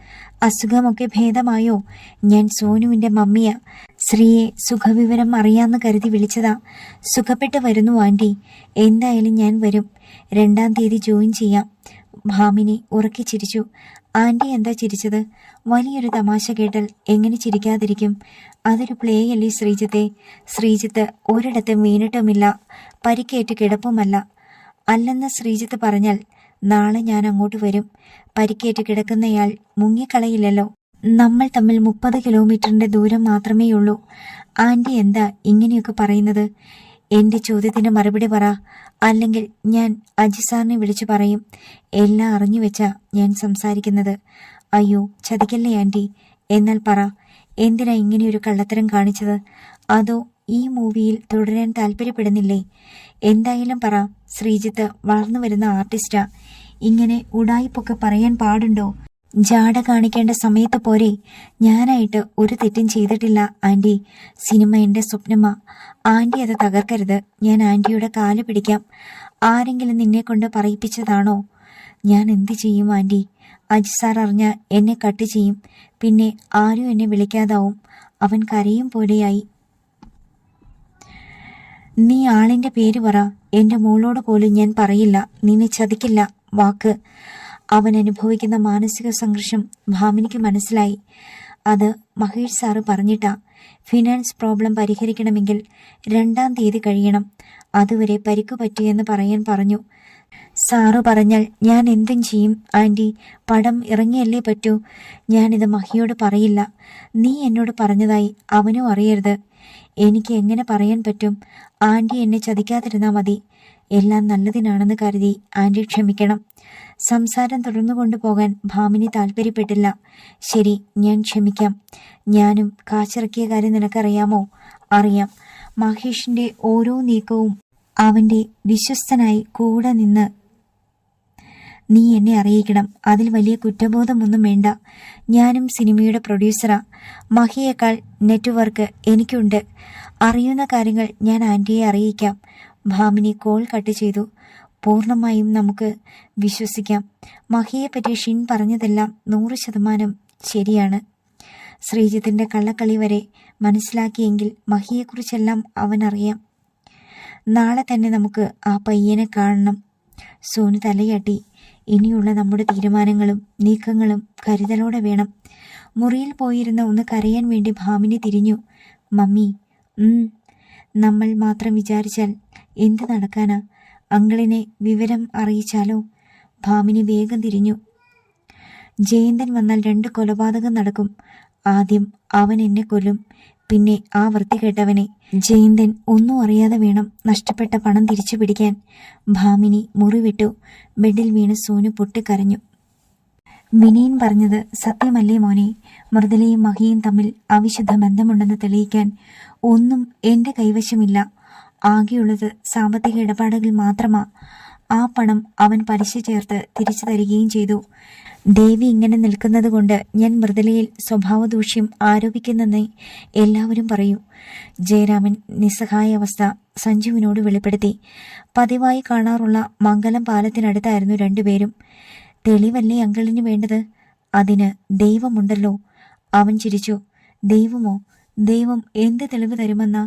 അസുഖമൊക്കെ ഭേദമായോ? ഞാൻ സോനുവിന്റെ മമ്മിയാ. ശ്രീയെ സുഖവിവരം അറിയാമെന്ന് കരുതി വിളിച്ചതാ. സുഖപ്പെട്ട് വരുന്നു ആൻറ്റി. എന്തായാലും ഞാൻ വരും. 2-ാം തീയതി ജോയിൻ ചെയ്യാം. ഭാമിനി ഉറക്കി ചിരിച്ചു. ആൻറ്റി എന്താ ചിരിച്ചത്? വലിയൊരു തമാശ കേട്ടാൽ എങ്ങനെ ചിരിക്കാതിരിക്കും? അതൊരു പ്ലേ അല്ലേ ശ്രീജിത്തെ? ശ്രീജിത്ത് ഒരിടത്തും വീണിട്ടുമില്ല, പരിക്കേറ്റ് കിടപ്പുമല്ല. അല്ലെന്ന് ശ്രീജിത്ത് പറഞ്ഞാൽ നാളെ ഞാൻ അങ്ങോട്ട് വരും. പരിക്കേറ്റ് കിടക്കുന്നയാൾ മുങ്ങിക്കളയില്ലല്ലോ. നമ്മൾ തമ്മിൽ 30 കിലോമീറ്ററിന്റെ ദൂരം മാത്രമേയുള്ളൂ. ആൻറ്റി എന്താ ഇങ്ങനെയൊക്കെ പറയുന്നത്? എൻ്റെ ചോദ്യത്തിന് മറുപടി പറ. അല്ലെങ്കിൽ ഞാൻ അജി സാറിനെ വിളിച്ചു പറയും. എല്ലാം അറിഞ്ഞു വെച്ചാ ഞാൻ സംസാരിക്കുന്നത്. അയ്യോ, ചതിക്കല്ലേ ആൻറ്റി. എന്നാൽ പറ, എന്തിനാ ഇങ്ങനെയൊരു കള്ളത്തരം കാണിച്ചത്? അതോ ഈ മൂവിയിൽ തുടരാൻ താല്പര്യപ്പെടുന്നില്ലേ? എന്തായാലും പറ. ശ്രീജിത്ത് വളർന്നു വരുന്ന ആർട്ടിസ്റ്റാ. ഇങ്ങനെ ഉടായിപ്പൊക്കെ പറയാൻ പാടുണ്ടോ? ജാട കാണിക്കേണ്ട സമയത്ത് പോരെ? ഞാനായിട്ട് ഒരു തെറ്റും ചെയ്തിട്ടില്ല ആൻറ്റി. സിനിമ എൻ്റെ സ്വപ്നമാ. ആൻറ്റി അത് തകർക്കരുത്. ഞാൻ ആൻറ്റിയുടെ കാല് പിടിക്കാം. ആരെങ്കിലും നിന്നെ കൊണ്ട് പറയിപ്പിച്ചതാണോ? ഞാൻ എന്ത് ചെയ്യും ആൻറ്റി? അജി സാർ അറിഞ്ഞാൽ എന്നെ കട്ട് ചെയ്യും. പിന്നെ ആരും എന്നെ വിളിക്കാതാവും. അവൻ കരയും പോലെയായി. നീ ആളിൻ്റെ പേര് പറ. എൻ്റെ മോളോട് പോലും ഞാൻ പറയില്ല. നിന്നെ ചതിക്കില്ല. വാക്ക്. അവൻ അനുഭവിക്കുന്ന മാനസിക സംഘർഷം ഭാമിനിക്ക് മനസ്സിലായി. അത് മഹേഷ് സാറ് പറഞ്ഞിട്ടാ. ഫിനാൻസ് പ്രോബ്ലം പരിഹരിക്കണമെങ്കിൽ 2-ാം തീയതി കഴിയണം. അതുവരെ പരിക്കു പറ്റിയെന്ന് പറയാൻ പറഞ്ഞു. സാറ് പറഞ്ഞാൽ ഞാൻ എന്തും ചെയ്യും ആൻറ്റി. പടം ഇറങ്ങിയല്ലേ പറ്റൂ. ഞാനിത് മഹിയോട് പറയില്ല. നീ എന്നോട് പറഞ്ഞതായി അവനും അറിയരുത്. എനിക്ക് എങ്ങനെ പറയാൻ പറ്റും? ആൻറ്റി എന്നെ ചതിക്കാതിരുന്നാൽ മതി. എല്ലാം നല്ലതിനാണെന്ന് കരുതി ആൻറ്റി ക്ഷമിക്കണം. സംസാരം തുടർന്നു കൊണ്ടുപോകാൻ ഭാമിനി താല്പര്യപ്പെട്ടില്ല. ശരി, ഞാൻ ക്ഷമിക്കാം. ഞാനും കാച്ചിറക്കിയ കാര്യം നിനക്കറിയാമോ? അറിയാം. മഹേഷിന്റെ ഓരോ നീക്കവും അവന്റെ വിശ്വസ്തനായി കൂടെ നിന്ന് നീ എന്നെ അറിയിക്കണം. അതിൽ വലിയ കുറ്റബോധമൊന്നും വേണ്ട. ഞാനും സിനിമയുടെ പ്രൊഡ്യൂസറാ. മഹിയേക്കാൾ നെറ്റ്വർക്ക് എനിക്കുണ്ട്. അറിയുന്ന കാര്യങ്ങൾ ഞാൻ ആൻറ്റിയെ അറിയിക്കാം. ഭാമിനി കോൾ കട്ട് ചെയ്തു. പൂർണ്ണമായും നമുക്ക് വിശ്വസിക്കാം. മഹിയെപ്പറ്റി ഷിൻ പറഞ്ഞതെല്ലാം 100% ശരിയാണ്. ശ്രീജിത്തിന്റെ കള്ളക്കളി വരെ മനസ്സിലാക്കിയെങ്കിൽ മഹിയെക്കുറിച്ചെല്ലാം അവനറിയാം. നാളെ തന്നെ നമുക്ക് ആ പയ്യനെ കാണണം. സോനു തലയാട്ടി. ഇനിയുള്ള നമ്മുടെ തീരുമാനങ്ങളും നീക്കങ്ങളും കരുതലോടെ വേണം. മുറിയിൽ പോയിരുന്ന് ഒന്ന് കരയാൻ വേണ്ടി ഭാമിനി തിരിഞ്ഞു. മമ്മി, നമ്മൾ മാത്രം വിചാരിച്ചാൽ എന്ത് നടക്കാനാ? അങ്കിളിനെ വിവരം അറിയിച്ചാലോ? ഭാമിനി വേഗം തിരിഞ്ഞു. ജയന്തൻ വന്നാൽ 2 കൊലപാതകം നടക്കും. ആദ്യം അവൻ എന്നെ കൊല്ലും, പിന്നെ ആ വൃത്തികെട്ടവനെ. ജയന്തൻ ഒന്നും അറിയാതെ വേണം നഷ്ടപ്പെട്ട പണം തിരിച്ചു പിടിക്കാൻ. ഭാമിനി മുറിവിട്ടു. ബെഡിൽ വീണ് സോനു പൊട്ടിക്കരഞ്ഞു. വിനീൻ പറഞ്ഞത് സത്യമല്ലേ മോനെ? മൃദുലയും മഹിയും തമ്മിൽ അവിശുദ്ധ ബന്ധമുണ്ടെന്ന് തെളിയിക്കാൻ ഒന്നും എന്റെ കൈവശമില്ല. ആകെയുള്ളത് സാമ്പത്തിക ഇടപാടുകൾ മാത്രമാ. ആ പണം അവൻ പലിശ ചേർത്ത് തിരിച്ചു തരികയും ചെയ്തു. ദേവി ഇങ്ങനെ നിൽക്കുന്നത് കൊണ്ട് ഞാൻ മൃദുലയിൽ സ്വഭാവദൂഷ്യം ആരോപിക്കുന്നെന്ന് എല്ലാവരും പറയൂ. ജയരാമൻ നിസ്സഹായ അവസ്ഥ സഞ്ജുവിനോട് വെളിപ്പെടുത്തി. പതിവായി കാണാറുള്ള മംഗലം പാലത്തിനടുത്തായിരുന്നു 2 പേരും. തെളിവല്ലേ അങ്കിളിന് വേണ്ടത്? അതിന് ദൈവമുണ്ടല്ലോ. അവൻ ചിരിച്ചു. ദൈവമോ? ദൈവം എന്ത് തെളിവ് തരുമെന്നാ?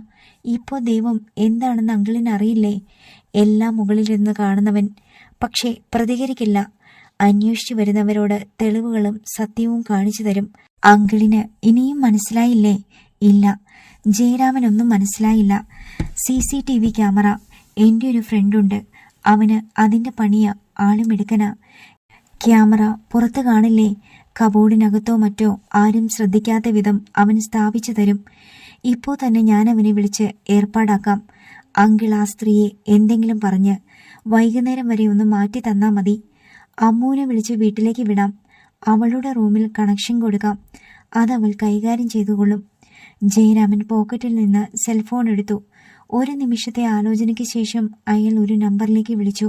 ഇപ്പോൾ ദൈവം എന്താണെന്ന് അങ്കിളിന് അറിയില്ലേ? എല്ലാം മുകളിലിരുന്ന് കാണുന്നവൻ. പക്ഷേ പ്രതികരിക്കില്ല. അന്വേഷിച്ചു വരുന്നവരോട് തെളിവുകളും സത്യവും കാണിച്ചു തരും. അങ്കിളിന് ഇനിയും മനസ്സിലായില്ലേ? ഇല്ല, ജയരാമനൊന്നും മനസ്സിലായില്ല. CCTV camera. എൻ്റെ ഒരു ഫ്രണ്ടുണ്ട്, അവന് അതിൻ്റെ പണിയാ. ആളും എടുക്കനാ. ക്യാമറ പുറത്ത് കാണില്ലേ? കബോർഡിനകത്തോ മറ്റോ ആരും ശ്രദ്ധിക്കാത്ത വിധം അവൻ സ്ഥാപിച്ചു തരും. ഇപ്പോൾ തന്നെ ഞാൻ അവനെ വിളിച്ച് ഏർപ്പാടാക്കാം. അങ്കിൾ ആ സ്ത്രീയെ എന്തെങ്കിലും പറഞ്ഞ് വൈകുന്നേരം വരെ ഒന്ന് മാറ്റി തന്നാ മതി. അമ്മൂനെ വിളിച്ച് വീട്ടിലേക്ക് വിടാം. അവളുടെ റൂമിൽ കണക്ഷൻ കൊടുക്കാം. അതവൾ കൈകാര്യം ചെയ്തുകൊള്ളും. ജയരാമൻ പോക്കറ്റിൽ നിന്ന് സെൽഫോൺ എടുത്തു. ഒരു നിമിഷത്തെ ആലോചനയ്ക്ക് ശേഷം അയാൾ ഒരു നമ്പറിലേക്ക് വിളിച്ചു.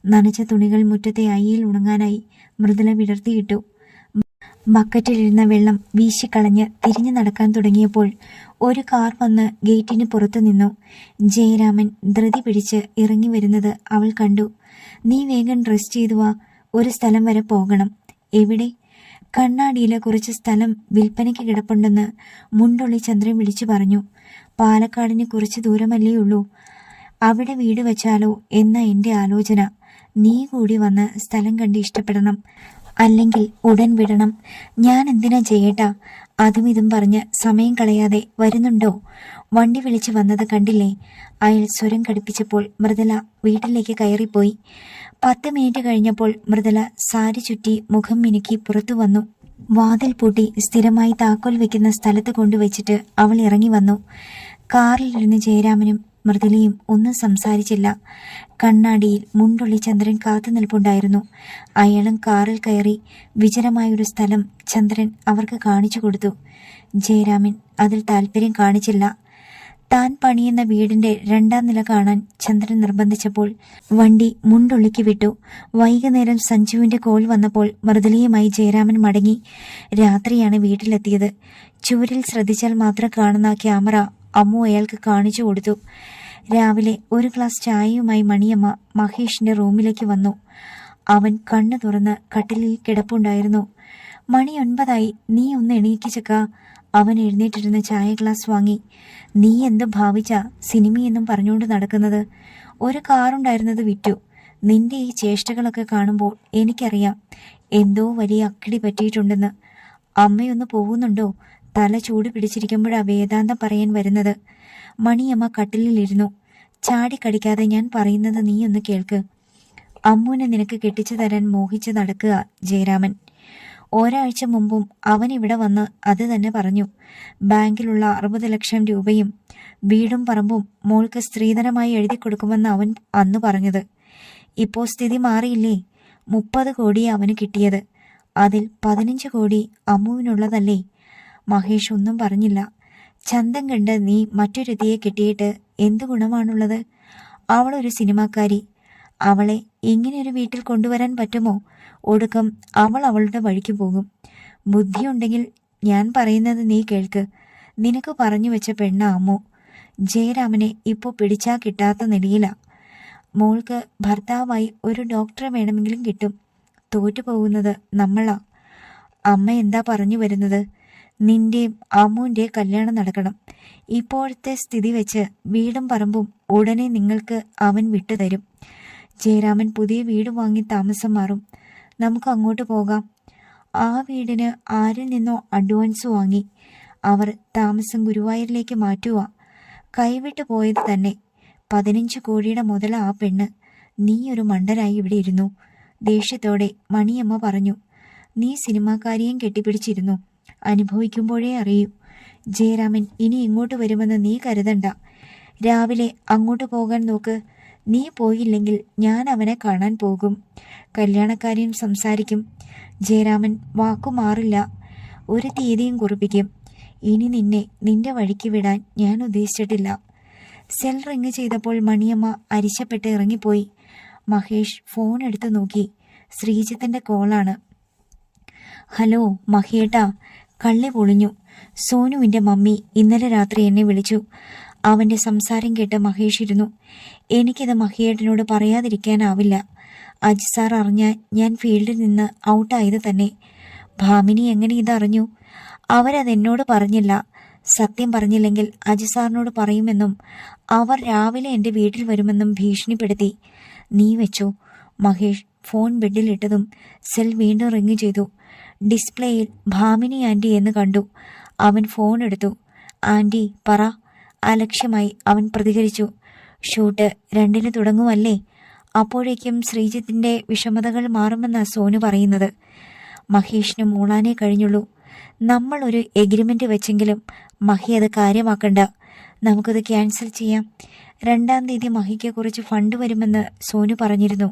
നനച്ച തുണികൾ മുറ്റത്തെ അയ്യിൽ ഉണങ്ങാനായി മൃദുല വിടർത്തിയിട്ടു. ബക്കറ്റിലിരുന്ന വെള്ളം വീശിക്കളഞ്ഞ് തിരിഞ്ഞു നടക്കാൻ തുടങ്ങിയപ്പോൾ ഒരു കാർ വന്ന് ഗേറ്റിന് പുറത്തു നിന്നു. ജയരാമൻ ധൃതി പിടിച്ച് ഇറങ്ങി വരുന്നത് അവൾ കണ്ടു. നീ വേഗം ഡ്രസ് ചെയ്തു വാ, ഒരു സ്ഥലം വരെ പോകണം. എവിടെ? കണ്ണാടിയിലെ കുറച്ച് സ്ഥലം വിൽപ്പനയ്ക്ക് കിടപ്പുണ്ടെന്ന് മുണ്ടൊള്ളി ചന്ദ്രൻ വിളിച്ചു പറഞ്ഞു. പാലക്കാടിന് കുറച്ച് ദൂരമല്ലേ ഉള്ളൂ. അവിടെ വീട് വെച്ചാലോ എന്ന എൻ്റെ ആലോചന. നീ കൂടി വന്ന് സ്ഥലം കണ്ട് ഇഷ്ടപ്പെടണം, അല്ലെങ്കിൽ ഉടൻ വിടണം. ഞാൻ എന്തിനാ ചെയ്യട്ടാ? അതും ഇതും പറഞ്ഞ് സമയം കളയാതെ വരുന്നുണ്ടോ? വണ്ടി വിളിച്ച് വന്നത് കണ്ടില്ലേ? അയാൾ സ്വരം കടുപ്പിച്ചപ്പോൾ മൃദുല വീട്ടിലേക്ക് കയറിപ്പോയി. 10 മിനിറ്റ് കഴിഞ്ഞപ്പോൾ മൃദുല സാരി ചുറ്റി മുഖം മിനുക്കി പുറത്തു വന്നു. വാതിൽ പൂട്ടി സ്ഥിരമായി താക്കോൽ വെക്കുന്ന സ്ഥലത്ത് കൊണ്ടുവച്ചിട്ട് അവൾ ഇറങ്ങി വന്നു. കാറിലിരുന്ന് ജയരാമനും മൃദുലയും ഒന്നും സംസാരിച്ചില്ല. കണ്ണാടിയിൽ മുണ്ടൊള്ളി ചന്ദ്രൻ കാത്തു നിൽപ്പുണ്ടായിരുന്നു. അയാളും കാറിൽ കയറി വിജനമായൊരു സ്ഥലം ചന്ദ്രൻ അവർക്ക് കാണിച്ചു കൊടുത്തു. ജയരാമൻ അതിൽ താല്പര്യം കാണിച്ചില്ല. താൻ പണിയുന്ന വീടിന്റെ 2ാം നില കാണാൻ ചന്ദ്രൻ നിർബന്ധിച്ചപ്പോൾ വണ്ടി മുണ്ടൊള്ളിക്ക് വിട്ടു. വൈകുന്നേരം സഞ്ജുവിന്റെ കോൾ വന്നപ്പോൾ മൃദുലയുമായി ജയരാമൻ മടങ്ങി. രാത്രിയാണ് വീട്ടിലെത്തിയത്. ചുവരിൽ ശ്രദ്ധിച്ചാൽ മാത്രം കാണുന്ന ക്യാമറ അമ്മു അയാൾക്ക് കാണിച്ചു കൊടുത്തു. രാവിലെ ഒരു ഗ്ലാസ് ചായയുമായി മണിയമ്മ മഹേഷിന്റെ റൂമിലേക്ക് വന്നു. അവൻ കണ്ണു തുറന്ന് കട്ടിലിൽ കിടപ്പുണ്ടായിരുന്നു. മണി 9 നീ ഒന്ന് എണീക്കിച്ചക്ക. അവൻ എഴുന്നേറ്റിരുന്ന് ചായ ഗ്ലാസ് വാങ്ങി. നീ എന്ത് ഭാവിച്ചാ സിനിമയെന്നും പറഞ്ഞുകൊണ്ട് നടക്കുന്നത്? ഒരു കാറുണ്ടായിരുന്നത് വിറ്റു. നിന്റെ ഈ ചേഷ്ടകളൊക്കെ കാണുമ്പോൾ എനിക്കറിയാം എന്തോ വലിയ അക്കിടി പറ്റിയിട്ടുണ്ടെന്ന്. അമ്മയൊന്ന് പോകുന്നുണ്ടോ? തല ചൂട് പിടിച്ചിരിക്കുമ്പോഴാ വേദാന്തം പറയാൻ വരുന്നത്. മണിയമ്മ കട്ടിലിലിരുന്നു. ചാടിക്കടിക്കാതെ ഞാൻ പറയുന്നത് നീ ഒന്ന് കേൾക്ക്. അമ്മൂനെ നിനക്ക് കെട്ടിച്ചു തരാൻ മോഹിച്ച് നടക്കുക ജയരാമൻ. ഒരാഴ്ച മുമ്പും അവൻ ഇവിടെ വന്ന് അത് തന്നെ പറഞ്ഞു. ബാങ്കിലുള്ള 60 ലക്ഷം രൂപയും വീടും പറമ്പും മോൾക്ക് സ്ത്രീധനമായി എഴുതി കൊടുക്കുമെന്ന് അവൻ അന്ന് പറഞ്ഞത്. ഇപ്പോൾ സ്ഥിതി മാറിയില്ലേ? 30 കോടിയെ അവന് കിട്ടിയത്. അതിൽ 15 കോടി അമ്മുവിനുള്ളതല്ലേ? മഹേഷ് ഒന്നും പറഞ്ഞില്ല. ചന്തം കണ്ട് നീ മറ്റൊരുത്തിയെ കിട്ടിയിട്ട് എന്ത് ഗുണമാണുള്ളത്? അവളൊരു സിനിമാക്കാരി. അവളെ ഇങ്ങനെയൊരു വീട്ടിൽ കൊണ്ടുവരാൻ പറ്റുമോ? ഒടുക്കം അവൾ അവളുടെ വഴിക്ക് പോകും. ബുദ്ധിയുണ്ടെങ്കിൽ ഞാൻ പറയുന്നത് നീ കേൾക്ക്. നിനക്ക് പറഞ്ഞു വെച്ച പെണ്ണ അമ്മു. ജയരാമനെ ഇപ്പോൾ പിടിച്ചാ കിട്ടാത്ത നിലയിലാ. മോൾക്ക് ഭർത്താവായി ഒരു ഡോക്ടറെ വേണമെങ്കിലും കിട്ടും. തോറ്റുപോകുന്നത് നമ്മളാ. അമ്മ എന്താ പറഞ്ഞു വരുന്നത്? നിന്റെയും അമ്മുവിൻ്റെ കല്യാണം നടക്കണം. ഇപ്പോഴത്തെ സ്ഥിതി വെച്ച് വീടും പറമ്പും ഉടനെ നിങ്ങൾക്ക് അവൻ വിട്ടുതരും. ജയരാമൻ പുതിയ വീട് വാങ്ങി താമസം മാറും. നമുക്ക് അങ്ങോട്ട് പോകാം. ആ വീടിന് ആരിൽ നിന്നോ അഡ്വാൻസ് വാങ്ങി. അവർ താമസം ഗുരുവായൂരിലേക്ക് മാറ്റുക. കൈവിട്ടു പോയത് തന്നെ. 15 കോടിയുടെ മുതൽ ആ പെണ്ണ്. നീ ഒരു മണ്ടനായി ഇവിടെ ഇരുന്നു. ദേഷ്യത്തോടെ മണിയമ്മ പറഞ്ഞു. നീ സിനിമാക്കാരിയും കെട്ടിപ്പിടിച്ചിരുന്നു. അനുഭവിക്കുമ്പോഴേ അറിയൂ. ജയരാമൻ ഇനി ഇങ്ങോട്ട് വരുമെന്ന് നീ കരുതണ്ട. രാവിലെ അങ്ങോട്ട് പോകാൻ നോക്ക്. നീ പോയില്ലെങ്കിൽ ഞാൻ അവനെ കാണാൻ പോകും. കല്യാണക്കാര്യം സംസാരിക്കും. ജയരാമൻ വാക്കുമാറില്ല. ഒരു തീയതിയും കുറിപ്പിക്കും. ഇനി നിന്നെ നിന്റെ വഴിക്ക് വിടാൻ ഞാൻ ഉദ്ദേശിച്ചിട്ടില്ല. സെൽ റിങ് ചെയ്തപ്പോൾ മണിയമ്മ അരിശപ്പെട്ട് ഇറങ്ങിപ്പോയി. മഹേഷ് ഫോൺ എടുത്ത് നോക്കി. ശ്രീജിത്തിന്റെ കോളാണ്. ഹലോ മഹിയേട്ടാ, കള്ളി പൊളിഞ്ഞു. സോനുവിന്റെ മമ്മി ഇന്നലെ രാത്രി എന്നെ വിളിച്ചു. അവന്റെ സംസാരം കേട്ട് മഹേഷ് ഇരുന്നു. എനിക്കിത് മഹിയേട്ടനോട് പറയാതിരിക്കാനാവില്ല. അജി സാർ അറിഞ്ഞാൽ ഞാൻ ഫീൽഡിൽ നിന്ന് ഔട്ടായത് തന്നെ. ഭാമിനി എങ്ങനെ ഇതറിഞ്ഞു? അവരതെന്നോട് പറഞ്ഞില്ല. സത്യം പറഞ്ഞില്ലെങ്കിൽ അജി സാറിനോട് പറയുമെന്നും അവർ രാവിലെ എൻ്റെ വീട്ടിൽ വരുമെന്നും ഭീഷണിപ്പെടുത്തി. നീ വെച്ചോ. മഹേഷ് ഫോൺ ബെഡിലിട്ടതും സെൽ വീണ്ടും റിങ് ചെയ്തു. ഡിസ്പ്ലേയിൽ ഭാമിനി ആൻറ്റി എന്ന് കണ്ടു. അവൻ ഫോൺ എടുത്തു. ആൻറ്റി പറ. അലക്ഷ്യമായി അവൻ പ്രതികരിച്ചു. ഷൂട്ട് 2-ന് തുടങ്ങുമല്ലേ? അപ്പോഴേക്കും ശ്രീജിത്തിന്റെ വിഷമതകൾ മാറുമെന്നാണ് സോനു പറയുന്നത്. മഹേഷിന് മൂളാനേ കഴിഞ്ഞുള്ളൂ. നമ്മൾ ഒരു എഗ്രിമെന്റ് വെച്ചെങ്കിലും മഹി അത് കാര്യമാക്കണ്ട. നമുക്കത് ക്യാൻസൽ ചെയ്യാം. 2-ാം തീയതി മഹിക്ക് കുറച്ച് ഫണ്ട് വരുമെന്ന് സോനു പറഞ്ഞിരുന്നു.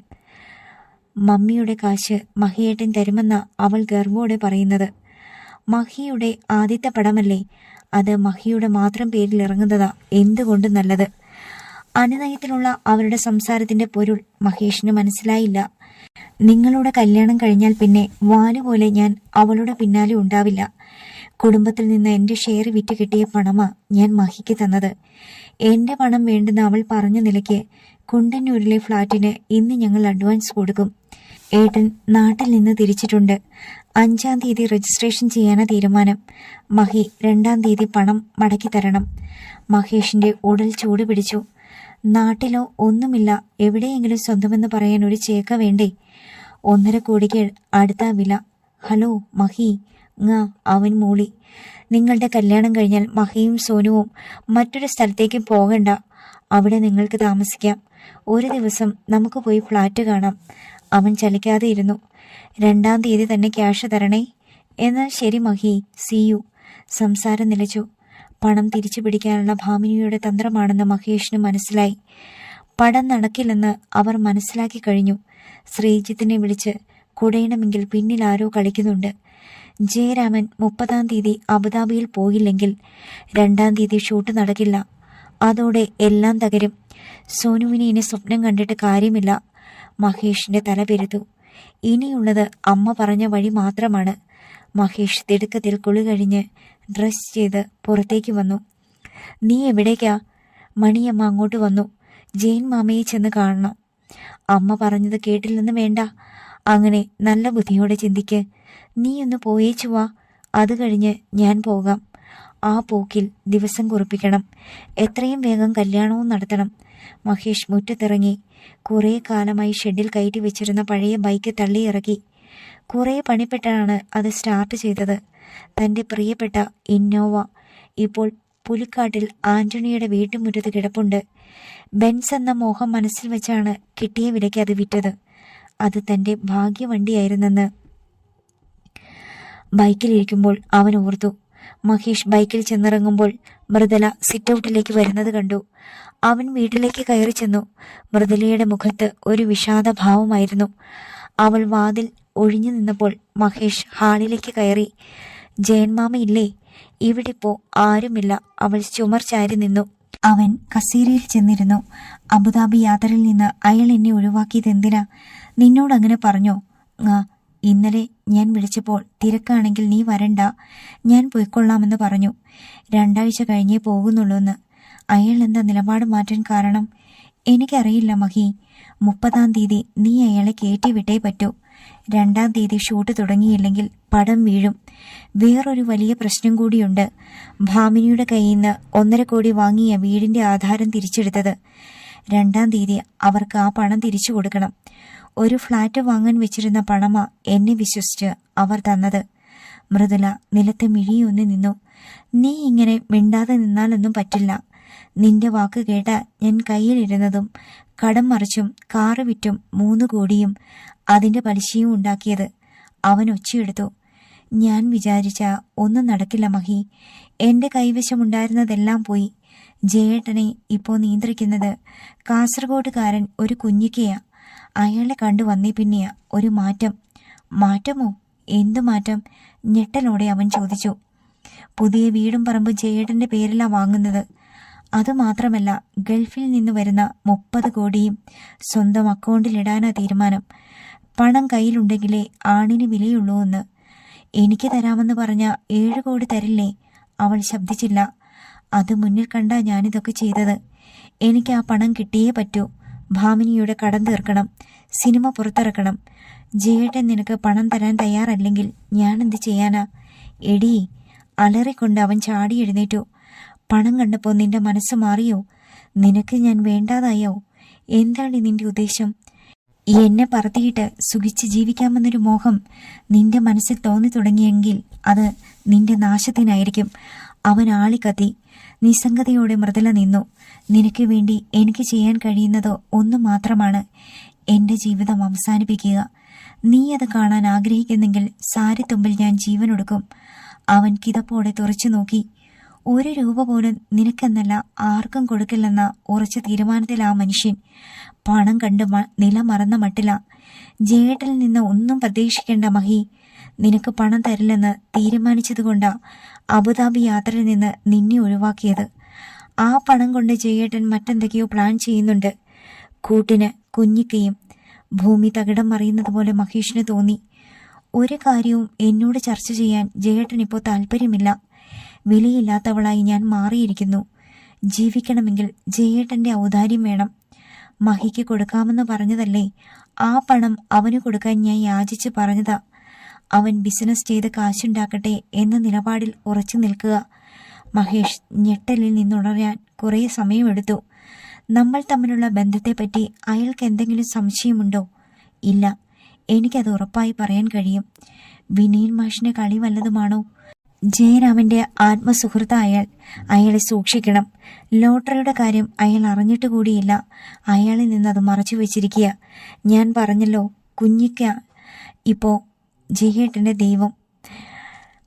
മമ്മിയുടെ കാശ് മഹിയേട്ടൻ തരുമെന്ന അവൾ ഗർവോടെ പറയുന്നത്. മഹിയുടെ ആദ്യത്തെ പടമല്ലേ, അത് മഹിയുടെ മാത്രം പേരിൽ ഇറങ്ങുന്നതാ എന്തുകൊണ്ട് നല്ലത്. അനുനയത്തിലുള്ള അവരുടെ സംസാരത്തിന്റെ പൊരുൾ മഹേഷിന് മനസ്സിലായില്ല. നിങ്ങളുടെ കല്യാണം കഴിഞ്ഞാൽ പിന്നെ വാലുപോലെ ഞാൻ അവളുടെ പിന്നാലെ ഉണ്ടാവില്ല. കുടുംബത്തിൽ നിന്ന് എൻ്റെ ഷെയർ വിറ്റ് കിട്ടിയ പണമാ ഞാൻ മഹിക്ക് തന്നത്. എൻ്റെ പണം വേണ്ടെന്ന് അവൾ പറഞ്ഞ നിലയ്ക്ക് കുണ്ടന്നൂരിലെ ഫ്ളാറ്റിന് ഇന്ന് ഞങ്ങൾ അഡ്വാൻസ് കൊടുക്കും. ഏട്ടൻ നാട്ടിൽ നിന്ന് തിരിച്ചിട്ടുണ്ട്. 5-ാം തീയതി രജിസ്ട്രേഷൻ ചെയ്യാനാ തീരുമാനം. മഹി 2-ാം തീയതി പണം മടക്കി തരണം. മഹേഷിന്റെ ഉടൽ ചൂട് പിടിച്ചു. നാട്ടിലോ ഒന്നുമില്ല, എവിടെയെങ്കിലും സ്വന്തമെന്ന് പറയാൻ ഒരു ചേക്ക വേണ്ടേ? 1.5 കോടിക്ക് അടുത്ത വില. ഹലോ മഹി. അവൻ മൂളി. നിങ്ങളുടെ കല്യാണം കഴിഞ്ഞാൽ മഹിയും സോനുവും മറ്റൊരു സ്ഥലത്തേക്ക് പോകണ്ട. അവിടെ നിങ്ങൾക്ക് താമസിക്കാം. ഒരു ദിവസം നമുക്ക് പോയി ഫ്ലാറ്റ് കാണാം. അവൻ ചലിക്കാതെ ഇരുന്നു. 2-ാം തീയതി തന്നെ ക്യാഷ് തരണേ. എന്നാൽ ശരി മഹി, സി യു. സംസാരം നിലച്ചു. പണം തിരിച്ചു പിടിക്കാനുള്ള ഭാമിനിയുടെ തന്ത്രമാണെന്ന് മഹേഷിന് മനസ്സിലായി. പടം നടക്കില്ലെന്ന് അവർ മനസ്സിലാക്കി കഴിഞ്ഞു. ശ്രീജിത്തിനെ വിളിച്ച് കുടയണമെങ്കിൽ പിന്നിൽ ആരോ കളിക്കുന്നുണ്ട്. ജയരാമൻ 30-ാം തീയതി അബുദാബിയിൽ പോയില്ലെങ്കിൽ 2-ാം തീയതി ഷൂട്ട് നടക്കില്ല. അതോടെ എല്ലാം തകരും. സോനുവിനെ ഇനി സ്വപ്നം കണ്ടിട്ട് കാര്യമില്ല. മഹേഷിന്റെ തല പെരുത്തു. ഇനിയുള്ളത് അമ്മ പറഞ്ഞ വഴി മാത്രമാണ്. മഹേഷ് തിടുക്കത്തിൽ കുളി കഴിഞ്ഞ് ഡ്രസ് ചെയ്ത് പുറത്തേക്ക് വന്നു. നീ എവിടേക്കാ? മണിയമ്മ അങ്ങോട്ട് വന്നു. ജെയിൻ മാമയെ ചെന്ന് കാണണം. അമ്മ പറഞ്ഞത് കേട്ടില്ലെന്ന് വേണ്ട. അങ്ങനെ നല്ല ബുദ്ധിയോടെ ചിന്തിക്ക്. നീ ഒന്ന് പോയേച്ചു വാ. അത് കഴിഞ്ഞ് ഞാൻ പോകാം. ആ പോക്കിൽ ദിവസം കുറിപ്പിക്കണം. എത്രയും വേഗം കല്യാണവും നടത്തണം. മഹേഷ് മുറ്റത്തിറങ്ങി. കുറേ കാലമായി ഷെഡിൽ കയറ്റി വെച്ചിരുന്ന പഴയ ബൈക്ക് തള്ളിയിറക്കി. കുറേ പണിപ്പെട്ടാണ് അത് സ്റ്റാർട്ട് ചെയ്തത്. തൻ്റെ പ്രിയപ്പെട്ട ഇന്നോവ ഇപ്പോൾ പുലിക്കാട്ടിൽ ആന്റണിയുടെ വീട്ടുമുറ്റത്ത് കിടപ്പുണ്ട്. ബെൻസ് എന്ന മോഹം മനസ്സിൽ വെച്ചാണ് കിട്ടിയ വിലയ്ക്ക് അത് വിറ്റത്. അത് തൻ്റെ ഭാഗ്യവണ്ടിയായിരുന്നെന്ന് ബൈക്കിലിരിക്കുമ്പോൾ അവൻ ഓർത്തു. മഹേഷ് ബൈക്കിൽ ചെന്നിറങ്ങുമ്പോൾ മൃദുല സിറ്റൗട്ടിലേക്ക് വരുന്നത് കണ്ടു. അവൻ വീട്ടിലേക്ക് കയറി ചെന്നു. മൃദുലയുടെ മുഖത്ത് ഒരു വിഷാദഭാവമായിരുന്നു. അവൾ വാതിൽ ഒഴിഞ്ഞു നിന്നപ്പോൾ മഹേഷ് ഹാളിലേക്ക് കയറി. ജയൻമാമ ഇല്ലേ? ഇവിടിപ്പോ ആരുമില്ല. അവൾ ചുമർ ചാരി നിന്നു. അവൻ കസേരയിൽ ചെന്നിരുന്നു. അബുദാബി യാത്രയിൽ നിന്ന് അയാൾ എന്നെ ഒഴിവാക്കിയത് എന്തിനാ? നിന്നോട് അങ്ങനെ പറഞ്ഞോ? ഇന്നലെ ഞാൻ വിളിച്ചപ്പോൾ തിരക്കാണെങ്കിൽ നീ വരണ്ട, ഞാൻ പോയിക്കൊള്ളാമെന്ന് പറഞ്ഞു. 2 ആഴ്ച കഴിഞ്ഞേ പോകുന്നുള്ളൂന്ന്. അയാൾ എന്താ നിലപാട് മാറ്റാൻ കാരണം? എനിക്കറിയില്ല മഹി. 30-ാം തീയതി നീ അയാളെ കയറ്റി വിട്ടേ പറ്റൂ. 2-ാം തീയതി ഷൂട്ട് തുടങ്ങിയില്ലെങ്കിൽ പടം വീഴും. വേറൊരു വലിയ പ്രശ്നം കൂടിയുണ്ട്. ഭാമിനിയുടെ കയ്യിൽ നിന്ന് 1.5 കോടി വാങ്ങിയ വീടിന്റെ ആധാരം തിരിച്ചെടുത്തത്. 2-ാം തീയതി അവർക്ക് ആ പണം തിരിച്ചു കൊടുക്കണം. ഒരു ഫ്ലാറ്റ് വാങ്ങാൻ വെച്ചിരുന്ന പണമാ എന്നെ വിശ്വസിച്ച് അവർ തന്നത്. മൃദുല നിലത്ത് മിഴിയൊന്നു നിന്നു. നീ ഇങ്ങനെ മിണ്ടാതെ നിന്നാലൊന്നും പറ്റില്ല. നിന്റെ വാക്ക് കേട്ട ഞാൻ കയ്യിലിരുന്നതും കടം മറിച്ചും കാറ് വിറ്റും 3 കോടിയും അതിന്റെ പലിശയും ഉണ്ടാക്കിയത്. അവൻ ഒച്ചയെടുത്തു. ഞാൻ വിചാരിച്ച ഒന്നും നടക്കില്ല മഹി. എന്റെ കൈവശമുണ്ടായിരുന്നതെല്ലാം പോയി. ജയേട്ടനെ ഇപ്പോൾ നിയന്ത്രിക്കുന്നത് കാസർഗോഡുകാരൻ ഒരു കുഞ്ഞിക്കയാ. അയാളെ കണ്ടു വന്നേ പിന്നെയാ ഒരു മാറ്റം. മാറ്റമോ? എന്തു മാറ്റം? ഞെട്ടലോടെ അവൻ ചോദിച്ചു. പുതിയ വീടും പറമ്പും ജയേട്ടന്റെ പേരിലാ വാങ്ങുന്നത്. അതുമാത്രമല്ല, ഗൾഫിൽ നിന്ന് വരുന്ന 30 കോടിയും സ്വന്തം അക്കൗണ്ടിലിടാനാ തീരുമാനം. പണം കയ്യിലുണ്ടെങ്കിലേ ആണിന് വിലയുള്ളൂ എന്ന്. എനിക്ക് തരാമെന്ന് പറഞ്ഞ 7 കോടി തരില്ലേ? അവൾ ശബ്ദിച്ചില്ല. അത് മുന്നിൽ കണ്ടാ ഞാനിതൊക്കെ ചെയ്തത്. എനിക്ക് ആ പണം കിട്ടിയേ പറ്റൂ. ഭാമിനിയുടെ കടം തീർക്കണം. സിനിമ പുറത്തിറക്കണം. ജയേട്ടൻ നിനക്ക് പണം തരാൻ തയ്യാറല്ലെങ്കിൽ ഞാൻ എന്ത് ചെയ്യാനാ? എടീ, അലറിക്കൊണ്ട് അവൻ ചാടി എഴുന്നേറ്റു. പണം കണ്ടപ്പോൾ നിന്റെ മനസ്സ് മാറിയോ? നിനക്ക് ഞാൻ വേണ്ടാതായോ? എന്താണ് നിന്റെ ഉദ്ദേശം? എന്നെ പറത്തിയിട്ട് സുഖിച്ച് ജീവിക്കാമെന്നൊരു മോഹം നിന്റെ മനസ്സിൽ തോന്നി തുടങ്ങിയെങ്കിൽ അത് നിന്റെ നാശത്തിനായിരിക്കും. അവൻ ആളിക്കത്തി. നിസ്സംഗതയോടെ മൃദുല നിന്നു. നിനക്ക് വേണ്ടി എനിക്ക് ചെയ്യാൻ കഴിയുന്നത് ഒന്നു മാത്രമാണ്, എന്റെ ജീവിതം അവസാനിപ്പിക്കുക. നീ അത് കാണാൻ ആഗ്രഹിക്കുന്നെങ്കിൽ സാരിത്തുമ്പിൽ ഞാൻ ജീവനൊടുക്കും. അവൻ കിതപ്പോടെ തുറച്ചു നോക്കി. 1 രൂപ പോലും നിനക്കെന്നല്ല ആർക്കും കൊടുക്കില്ലെന്ന ഉറച്ച തീരുമാനത്തിൽ ആ മനുഷ്യൻ. പണം കണ്ട് നില മറന്ന മട്ടില. ജയേട്ടനിൽ നിന്ന് ഒന്നും പ്രതീക്ഷിക്കേണ്ട മഹി. നിനക്ക് പണം തരില്ലെന്ന് തീരുമാനിച്ചതുകൊണ്ടാ അബുദാബി യാത്രയിൽ നിന്ന് നിന്നെ ഒഴിവാക്കിയത്. ആ പണം കൊണ്ട് ജയേട്ടൻ മറ്റെന്തൊക്കെയോ പ്ലാൻ ചെയ്യുന്നുണ്ട്. കൂട്ടിന് കുഞ്ഞിക്കയും. ഭൂമി തകിടം മറിയുന്നത് പോലെ മഹേഷിന് തോന്നി. ഒരു കാര്യവും എന്നോട് ചർച്ച ചെയ്യാൻ ജയേട്ടനിപ്പോൾ താല്പര്യമില്ല. വിലയില്ലാത്തവളായി ഞാൻ മാറിയിരിക്കുന്നു. ജീവിക്കണമെങ്കിൽ ജയേട്ടന്റെ ഔദാര്യം വേണം. മഹിക്ക് കൊടുക്കാമെന്ന് പറഞ്ഞതല്ലേ? ആ പണം അവന് കൊടുക്കാൻ ഞാൻ യാചിച്ച് പറഞ്ഞതാ. അവൻ ബിസിനസ് ചെയ്ത് കാശുണ്ടാക്കട്ടെ എന്ന നിലപാടിൽ ഉറച്ചു നിൽക്കുക. മഹേഷ് ഞെട്ടലിൽ നിന്നുണരാൻ കുറേ സമയമെടുത്തു. നമ്മൾ തമ്മിലുള്ള ബന്ധത്തെപ്പറ്റി അയാൾക്ക് എന്തെങ്കിലും സംശയമുണ്ടോ? ഇല്ല, എനിക്കത് ഉറപ്പായി പറയാൻ കഴിയും. വിനയൻ മാഷിന്റെ കളി വല്ലതുമാണോ? ജയരാമന്റെ ആത്മസുഹൃത്ത് അയാളെ സൂക്ഷിക്കണം. ലോട്ടറിയുടെ കാര്യം അയാൾ അറിഞ്ഞിട്ട് കൂടിയില്ല. അയാളിൽ നിന്ന് അത് മറച്ചു വെച്ചിരിക്കുക. ഞാൻ പറഞ്ഞല്ലോ, കുഞ്ഞിക്ക ഇപ്പോ ജയേട്ടന്റെ ദൈവം.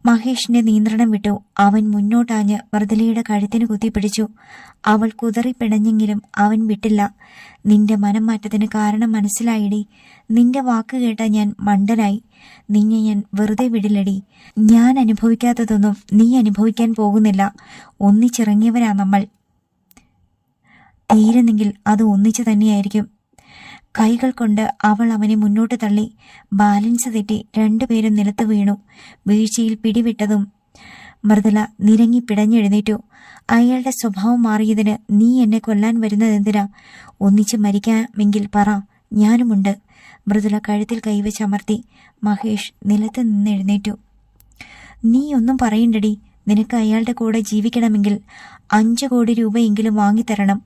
മഹേഷിന്റെ നിയന്ത്രണം വിട്ടു. അവൻ മുന്നോട്ടാഞ്ഞ് മൃദുലയുടെ കഴുത്തിന് കുത്തിപ്പിടിച്ചു. അവൾ കുതറിപ്പിടഞ്ഞെങ്കിലും അവൻ വിട്ടില്ല. നിന്റെ മനം മാറ്റത്തിന് കാരണം മനസ്സിലായിടി. നിന്റെ വാക്ക് കേട്ട ഞാൻ മണ്ടനായി. നിന്നെ ഞാൻ വെറുതെ വിടില്ലടി. ഞാൻ അനുഭവിക്കാത്തതൊന്നും നീ അനുഭവിക്കാൻ പോകുന്നില്ല. ഒന്നിച്ചിറങ്ങിയവരാ നമ്മൾ. തീരുന്നെങ്കിൽ അത് ഒന്നിച്ചു തന്നെയായിരിക്കും. കൈകൾ കൊണ്ട് അവൾ അവനെ മുന്നോട്ട് തള്ളി. ബാലൻസ് തെറ്റി 2 പേരും നിലത്ത് വീണു. വീഴ്ചയിൽ പിടിവിട്ടതും മൃദുല നിരങ്ങി പിടഞ്ഞെഴുന്നേറ്റു. അയാളുടെ സ്വഭാവം മാറിയതിന് നീ എന്നെ കൊല്ലാൻ വരുന്നതെന്തിനാ? ഒന്നിച്ച് മരിക്കാമെങ്കിൽ പറ, ഞാനുമുണ്ട്. മൃദുല കഴുത്തിൽ കൈവച്ചമർത്തി. മഹേഷ് നിലത്ത് നിന്ന് എഴുന്നേറ്റു. നീ ഒന്നും പറയണ്ടടി. നിനക്ക് അയാളുടെ കൂടെ ജീവിക്കണമെങ്കിൽ 5 കോടി രൂപയെങ്കിലും വാങ്ങിത്തരണം.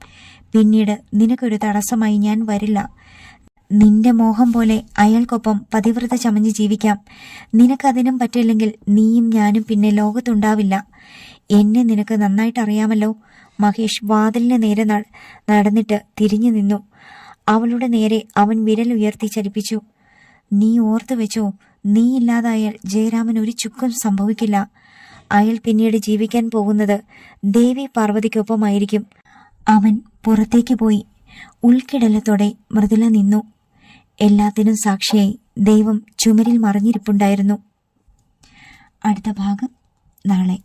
പിന്നീട് നിനക്കൊരു തടസ്സമായി ഞാൻ വരില്ല. നിന്റെ മോഹം പോലെ അയാൾക്കൊപ്പം പതിവ്രത ചമഞ്ഞ് ജീവിക്കാം. നിനക്കതിനും പറ്റില്ലെങ്കിൽ നീയും ഞാനും പിന്നെ ലോകത്തുണ്ടാവില്ല. എന്നെ നിനക്ക് നന്നായിട്ട് അറിയാമല്ലോ. മഹേഷ് വാതിലിന് നേരെ നടന്നിട്ട് തിരിഞ്ഞു നിന്നു. അവളുടെ നേരെ അവൻ വിരൽ ഉയർത്തി ചലിപ്പിച്ചു. നീ ഓർത്തു വെച്ചോ, നീ ഇല്ലാതായാൽ ജയരാമൻ ഒരു ചുക്കും സംഭവിക്കില്ല. അയാൾ പിന്നീട് ജീവിക്കാൻ പോകുന്നത് ദേവി പാർവതിക്കൊപ്പമായിരിക്കും. അവൻ പുറത്തേക്ക് പോയി. ഉൾക്കിടലത്തോടെ മൃദുല നിന്നു. എല്ലാത്തിനും സാക്ഷിയായി ദൈവം ചുമരിൽ മറിഞ്ഞിരിപ്പുണ്ടായിരുന്നു. അടുത്ത ഭാഗം നാളെ.